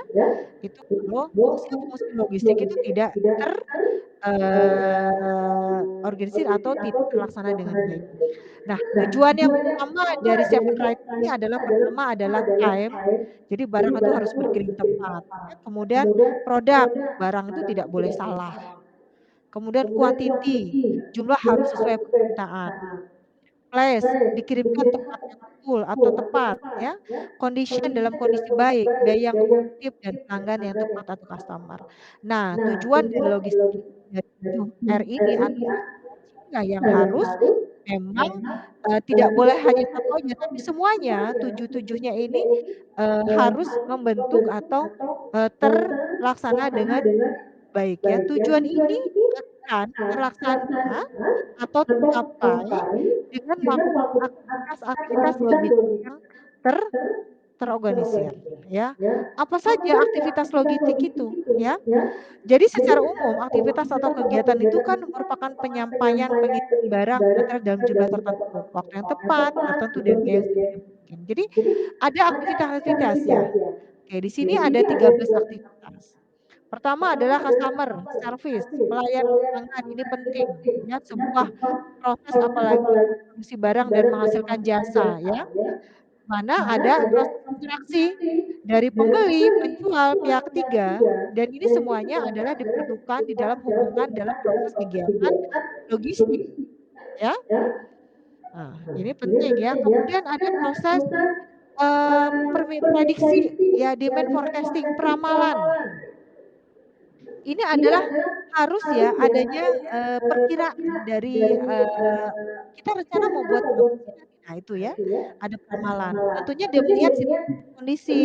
Itu kalau fungsi logistik itu tidak organisir atau tidak terlaksana dengan baik. Nah, tujuan yang utama dari 7 rights ini adalah pertama adalah time, jadi barang itu harus berkirim tepat. Ya. Kemudian produk, barang itu tidak boleh salah. Kemudian quantity, jumlah harus sesuai permintaan. Place, dikirimkan tempat yang betul atau tepat ya. Condition dalam kondisi baik, biaya yang kompetitif dan pelanggan yang tepat atau customer. Nah, tujuan dari logistik dari 7R ini adalah yang harus memang tidak boleh hanya satu aja, tapi semuanya tujuh-tujuhnya ini harus membentuk atau terlaksana dengan baik ya. Tujuan ini akan terlaksana atau tercapai dengan melakukan aktivitas logistik yang terorganisir ya. Apa saja aktivitas logistik itu ya? Jadi secara umum aktivitas atau kegiatan itu kan merupakan penyampaian pengisian barang material dalam jumlah tertentu, waktu yang tepat, tertentu dan biaya yang sedikit mungkin. Jadi ada aktivitas-aktivitas ya. Oke, di sini ada 13 aktivitas. Pertama adalah customer service, pelayanan pelanggan ini penting ya, sebuah proses apalagi produksi barang dan menghasilkan jasa ya. Mana ada proses interaksi dari pembeli, penjual, pihak ketiga dan ini semuanya adalah diperlukan di dalam hubungan dalam proses kegiatan logistik ya. Nah, ini penting ya. Kemudian ada proses prediksi ya, demand forecasting, peramalan. Ini adalah harus ya adanya perkiraan dari kita rencana mau buat produksi nanti. Nah, itu ya, ada peramalan. Tentunya dia melihat situasi kondisi.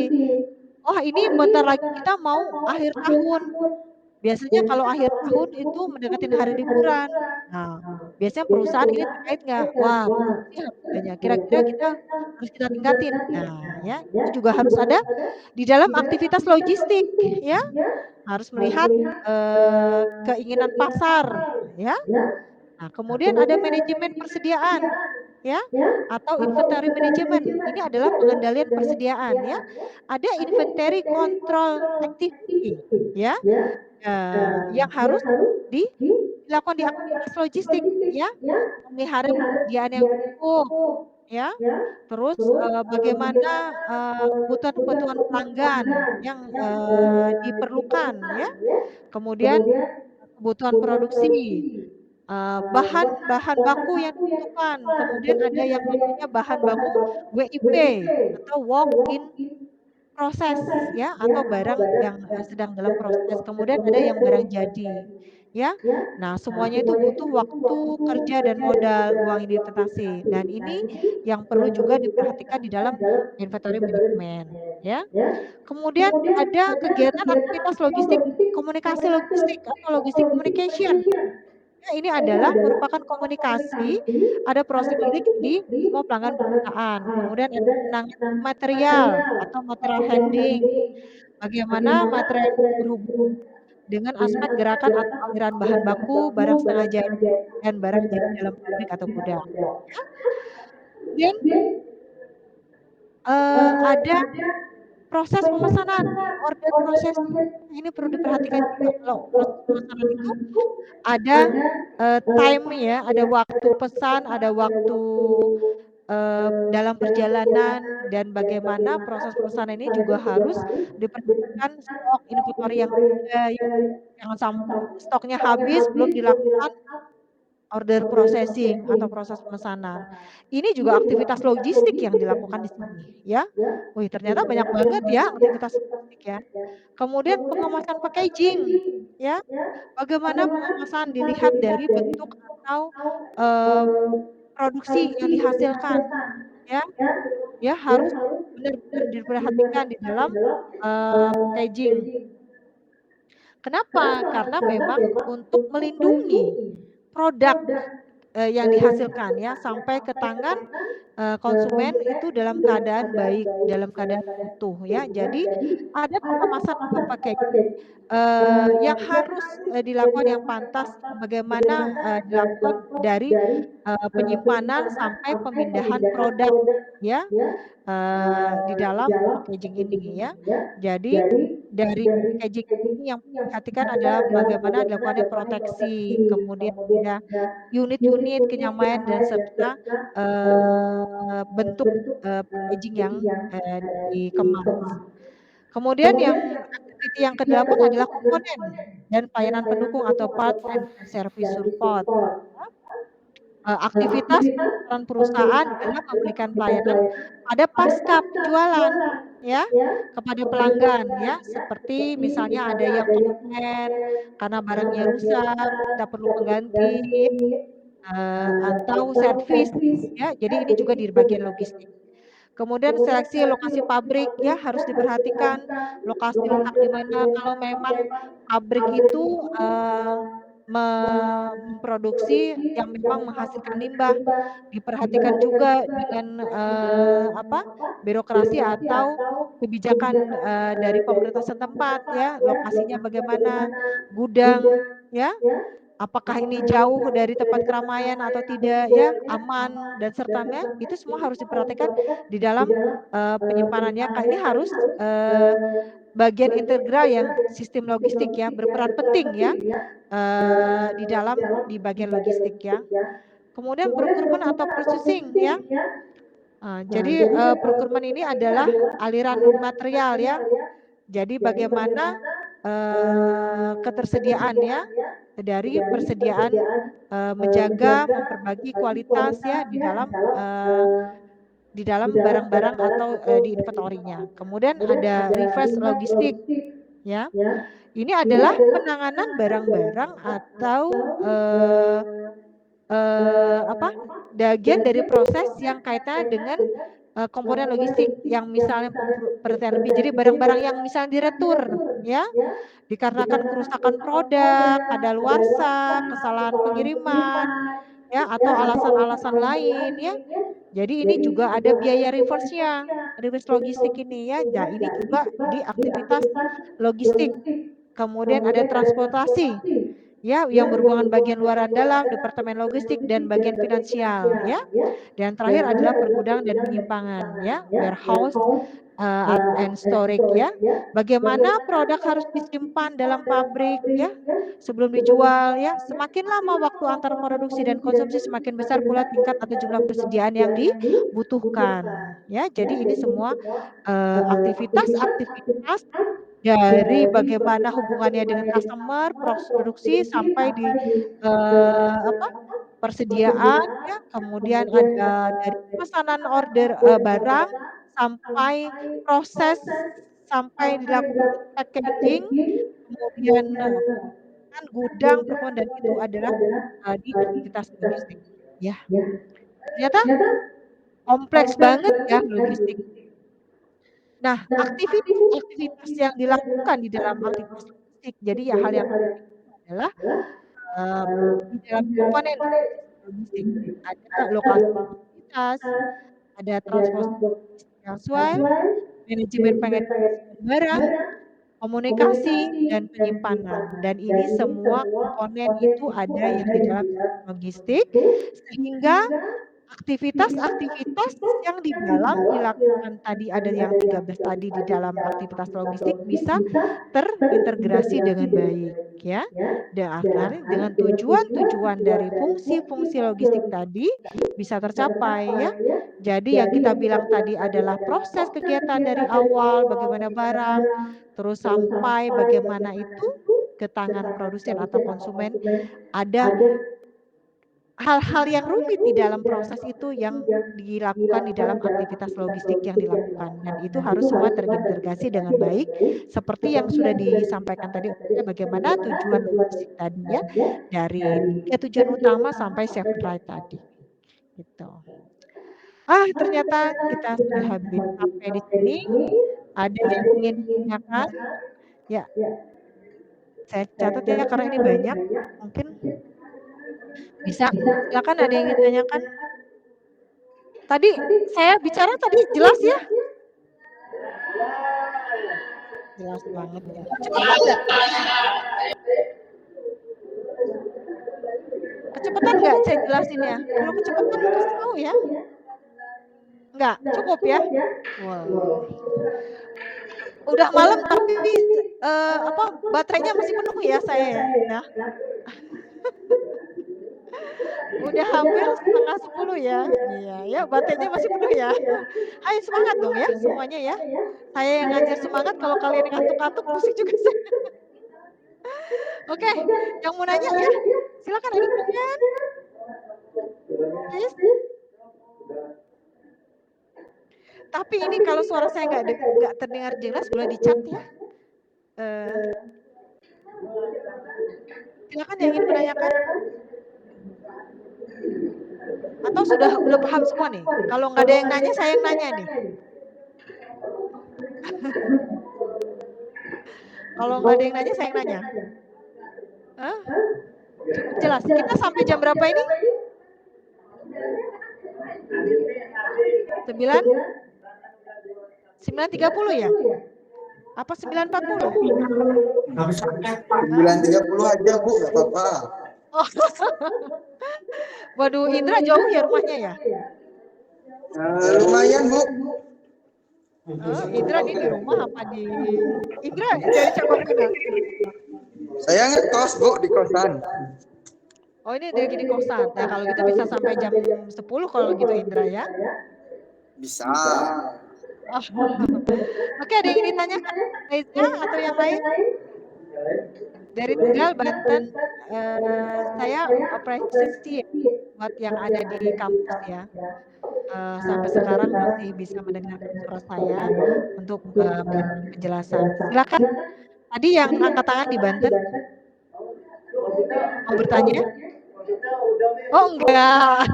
Oh, ini bentar lagi kita mau akhir tahun. Biasanya kalau akhir tahun itu mendekatin hari liburan. Nah, biasanya perusahaan ini terkait nggak? Wah, produksi harus banyak. Kira-kira kita harus kita tingkatin. Nah, ya, itu juga harus ada di dalam aktivitas logistik, ya. Harus melihat keinginan pasar, ya. Nah, kemudian ada manajemen persediaan, ya, atau inventory management. Ini adalah pengendalian persediaan, ya. Ada inventory control activity, ya, yang harus dilakukan di aktivitas logistik, ya, memelihara persediaan yang cukup, ya. Terus bagaimana kebutuhan-kebutuhan pelanggan yang diperlukan, ya. Kemudian kebutuhan produksi, bahan baku yang dibutuhkan, kemudian ada yang namanya bahan baku WIP atau work in proses, ya, atau barang yang sedang dalam proses. Kemudian ada yang barang jadi, ya. Nah, semuanya itu butuh waktu kerja dan modal uang yang diinvestasi. Dan ini yang perlu juga diperhatikan di dalam inventory management, ya. Kemudian ada kegiatan aktivitas logistik, komunikasi logistik atau logistik communication. Ya, ini adalah merupakan komunikasi, ada proses logistik di semua pelanggan perusahaan. Kemudian ada penanganan material atau material handling. Bagaimana material itu berhubungan dengan aspek gerakan atau aliran bahan baku, barang setengah jadi, dan barang jadi dalam pabrik atau gudang. Ya. Kemudian ada proses pemesanan, order processing. Ini perlu diperhatikan juga. Kalau proses pemesanan itu ada time ya, ada waktu pesan, ada waktu dalam perjalanan, dan bagaimana proses pemesanan ini juga harus diperhatikan stok inventory yang ada, ya. Jangan sampai stoknya habis belum dilakukan order processing atau proses pemesanan. Ini juga aktivitas logistik yang dilakukan di sini, ya. Wih, ternyata banyak banget ya aktivitas logistik, ya. Kemudian pengemasan packaging, ya. Bagaimana pengemasan dilihat dari bentuk atau produksi yang dihasilkan, ya. Ya, harus benar-benar diperhatikan di dalam packaging. Kenapa? Karena memang untuk melindungi produk yang dihasilkan, ya, sampai ke tangan konsumen itu dalam keadaan baik, dalam keadaan utuh, ya. Jadi ada pengemasan atau packaging yang harus dilakukan yang pantas, bagaimana dilakukan dari penyimpanan sampai pemindahan produk, ya, di dalam packaging ini, ya. Jadi dari packaging ini yang diperhatikan adalah bagaimana dilakukannya proteksi, kemudian ada unit-unit kenyamanan dan serta bentuk packaging yang dikemas. Kemudian yang aktiviti yang ke-8 adalah komponen dan pelayanan pendukung atau part and service support. Aktivitas peran perusahaan dalam memberikan pelayanan pada pasca penjualan, ya, kepada pelanggan, ya, seperti misalnya ada yang komplain karena barangnya rusak, kita perlu mengganti, atau servis, ya. Jadi ini juga di bagian logistik. Kemudian seleksi lokasi pabrik, ya, harus diperhatikan lokasi letak di mana. Kalau memang pabrik itu memproduksi yang memang menghasilkan limbah, diperhatikan juga dengan birokrasi atau kebijakan dari pemerintah setempat, ya, lokasinya bagaimana, gudang, ya. Apakah ini jauh dari tempat keramaian atau tidak, ya, aman dan sertanya, itu semua harus diperhatikan di dalam penyimpanannya. Ini harus bagian integral yang sistem logistik, ya, berperan penting, ya, di bagian logistik, ya. Kemudian procurement atau purchasing, ya. Jadi procurement ini adalah aliran material, ya. Jadi bagaimana ketersediaan, ya, dari persediaan menjaga, memperbagi kualitas ya di dalam barang-barang atau di inventory-nya. Kemudian ada reverse logistik ya. Ini adalah penanganan barang-barang atau bagian dari proses yang kaitannya dengan komponen logistik yang misalnya pengertian lebih. Jadi barang-barang yang misalnya diretur ya, dikarenakan kerusakan produk, kadaluarsa, kesalahan pengiriman ya, atau alasan-alasan lain ya. Jadi ini juga ada biaya reverse-nya, reverse logistik ini ya. Nah, ini juga di aktivitas logistik. Kemudian ada transportasi ya, yang berhubungan bagian luar dan dalam, departemen logistik dan bagian finansial ya. Dan terakhir adalah pergudangan dan penyimpangan ya, warehouse and storage ya. Bagaimana produk harus disimpan dalam pabrik ya sebelum dijual ya. Semakin lama waktu antara produksi dan konsumsi, semakin besar pula tingkat atau jumlah persediaan yang dibutuhkan ya. Jadi ini semua aktivitas dari bagaimana hubungannya dengan customer, produksi sampai di persediaan ya, kemudian ada dari pemesanan order barang sampai proses sampai dilakukan packaging, kemudian gudang, dan itu adalah di aktivitas logistik ya. Ternyata kompleks banget ya logistik. Nah, aktivitas yang dilakukan di dalam aktivitas logistik, jadi ya hal yang adalah di dalam komponen logistik ada lokasi aktivitas, ada transportasi yang sesuai, manajemen pengiriman barang, komunikasi dan penyimpanan. Dan ini semua komponen itu ada yang di dalam logistik, sehingga aktivitas-aktivitas yang di dalam dilakukan tadi ada yang 13 tadi di dalam aktivitas logistik bisa terintegrasi dengan baik ya. Dan akhirnya dengan tujuan-tujuan dari fungsi-fungsi logistik tadi bisa tercapai ya. Jadi yang kita bilang tadi adalah proses kegiatan dari awal bagaimana barang terus sampai bagaimana itu ke tangan produsen atau konsumen, ada hal-hal yang rumit di dalam proses itu yang dilakukan di dalam aktivitas logistik yang dilakukan, dan itu harus semua terintegrasi dengan baik seperti yang sudah disampaikan tadi bagaimana tujuan logistik tadi ya, dari 3 tujuan utama sampai safety right tadi gitu. Ternyata kita sudah habis sampai di sini. Ada yang ingin ditanyakan ya, saya catat ya karena ini banyak, mungkin bisa, silakan ada yang ingin ditanyakan. Tadi saya bicara tadi jelas ya? Jelas banget ya. Kecepatan nggak? Kecepatan nggak saya jelasinnya? Kalau kecepatan kasih tahu ya. Enggak, cukup ya? Wow. Udah malam tapi baterainya masih penuh ya saya ya. Udah hampir 9:30 ya. Iya, ya baterainya masih penuh ya. Hai semangat dong ya semuanya ya. Saya yang ngajar semangat, kalau kalian yang ngantuk-ngantuk pusing juga saya. Oke, yang mau nanya ya. Silakan ada pertanyaan. Yes. Tapi ini kalau suara saya nggak terdengar jelas boleh dicat ya. Silakan yang ingin menanyakan. Atau sudah paham semua nih? Kalau nggak ada yang nanya, saya yang nanya nih. Kalau nggak ada yang nanya, saya yang nanya. Cukup jelas. Kita sampai jam berapa ini? 9:30 ya? Apa 9:40? 9:30 aja Bu, nggak apa-apa. Oh. Waduh, Indra jauh ya rumahnya ya? Lumayan Bu. Indra ini di rumah apa di? Indra dari cabang mana? Saya ngekos Bu di kosan. Oh ini lagi di kosan. Nah kalau gitu bisa sampai jam 10 kalau gitu Indra ya? Bisa. Oh. Oke, ada yang ingin ditanyakan Reza atau yang lain? Dari Tegal, Banten, saya apresiasi buat yang ada di kampus ya. Sampai sekarang masih bisa mendengarkan suara saya untuk memberikan penjelasan. Silakan. Tadi yang angkat tangan di Banten mau bertanya? Oh enggak.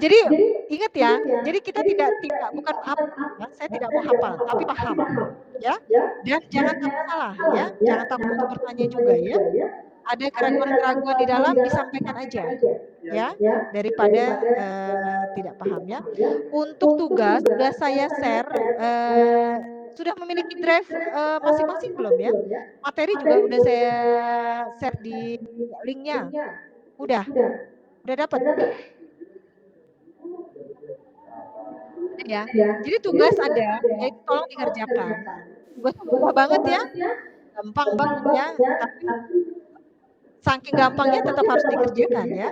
Jadi ingat ya, jadi kita tidak bukan apa, saya tidak mau hafal, tapi paham, ya. Dan jangan takut salah, ya. Jangan takut untuk bertanya juga, ya. Ada keraguan-keraguan di dalam disampaikan aja, ya, daripada tidak paham, ya. Untuk tugas sudah saya share, sudah memiliki drive masing-masing belum ya? Materi juga udah saya share di linknya, udah dapat. Ya, jadi tugas ada, jadi tolong dikerjakan. Tugasnya mudah banget ya, gampang banget ya, tapi saking gampangnya tetap harus dikerjakan ya.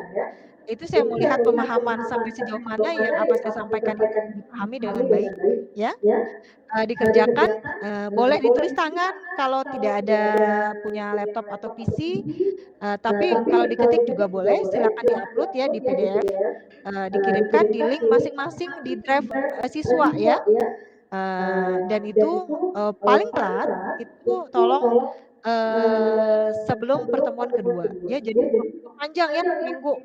Itu saya mau lihat pemahaman sampai sejauh mana yang apa saya sampaikan itu dipahami dengan baik ya. Dikerjakan, boleh ditulis tangan kalau tidak ada punya laptop atau PC, tapi kalau diketik juga boleh, silakan diupload ya di PDF, dikirimkan di link masing-masing di drive siswa ya. Dan itu paling telat itu tolong sebelum pertemuan kedua ya, jadi panjang ya minggu.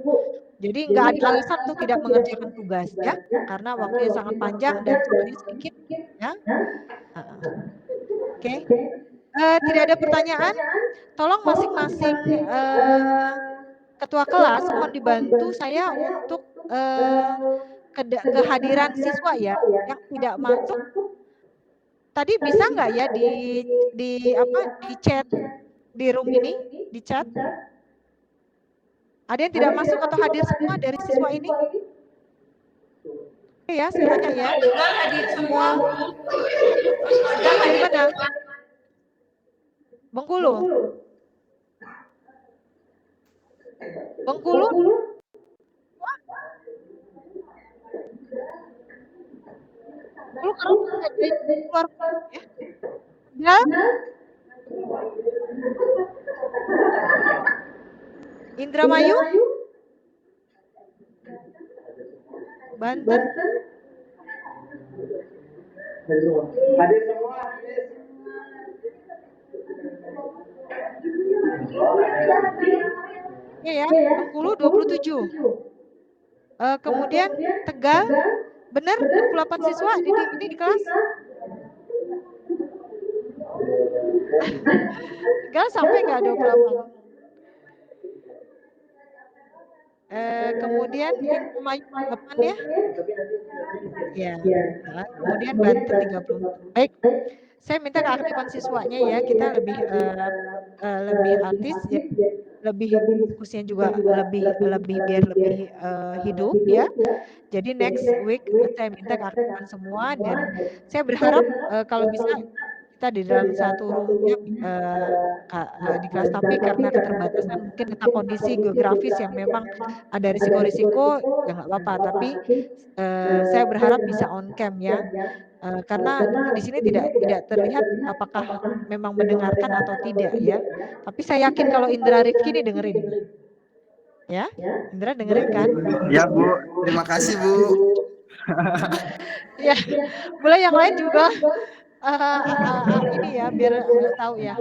Jadi nggak ada alasan untuk tidak mengerjakan tugas ya, karena waktunya sangat panjang dan waktunya sedikit ya. Oke. Tidak ada pertanyaan? Tolong masing-masing ketua kelas mohon dibantu saya untuk kehadiran siswa ya yang tidak masuk. Tadi bisa nggak ya di chat di room ini, di chat? Ada yang tidak masuk atau hadir semua dari siswa ini? Oke ya, saya tanya ya. Hadir semua. Dari mana? Bengkulu. Bengkulu? Bengkulu kalau dari luar ya. Indramayu? Banten? Hadir semua. Iya ya, Bengkulu 27. Kemudian Tegal, benar 28 siswa di kelas? Tegal sampai nggak 28? Kemudian Indramayu 8 ya? Ya. Kemudian Banten 30. Baik. Saya minta keaktifan siswanya ya, kita lebih artis ya, lebih diskusinya juga lebih biar lebih hidup ya. Jadi next week saya minta keaktifan semua dan saya berharap kalau bisa kita di dalam satu roomnya di kelas, tapi karena keterbatasan mungkin tentang kondisi geografis yang memang ada risiko-risiko ya nggak apa-apa, tapi saya berharap bisa on cam ya. Karena di sini tidak terlihat apakah memang mendengarkan atau tidak ya. Tapi saya yakin kalau Indra Rifki ini dengerin. Ya, Indra dengerin kan? Ya Bu, terima kasih Bu. Ya, boleh yang lain juga ini ya biar tahu ya.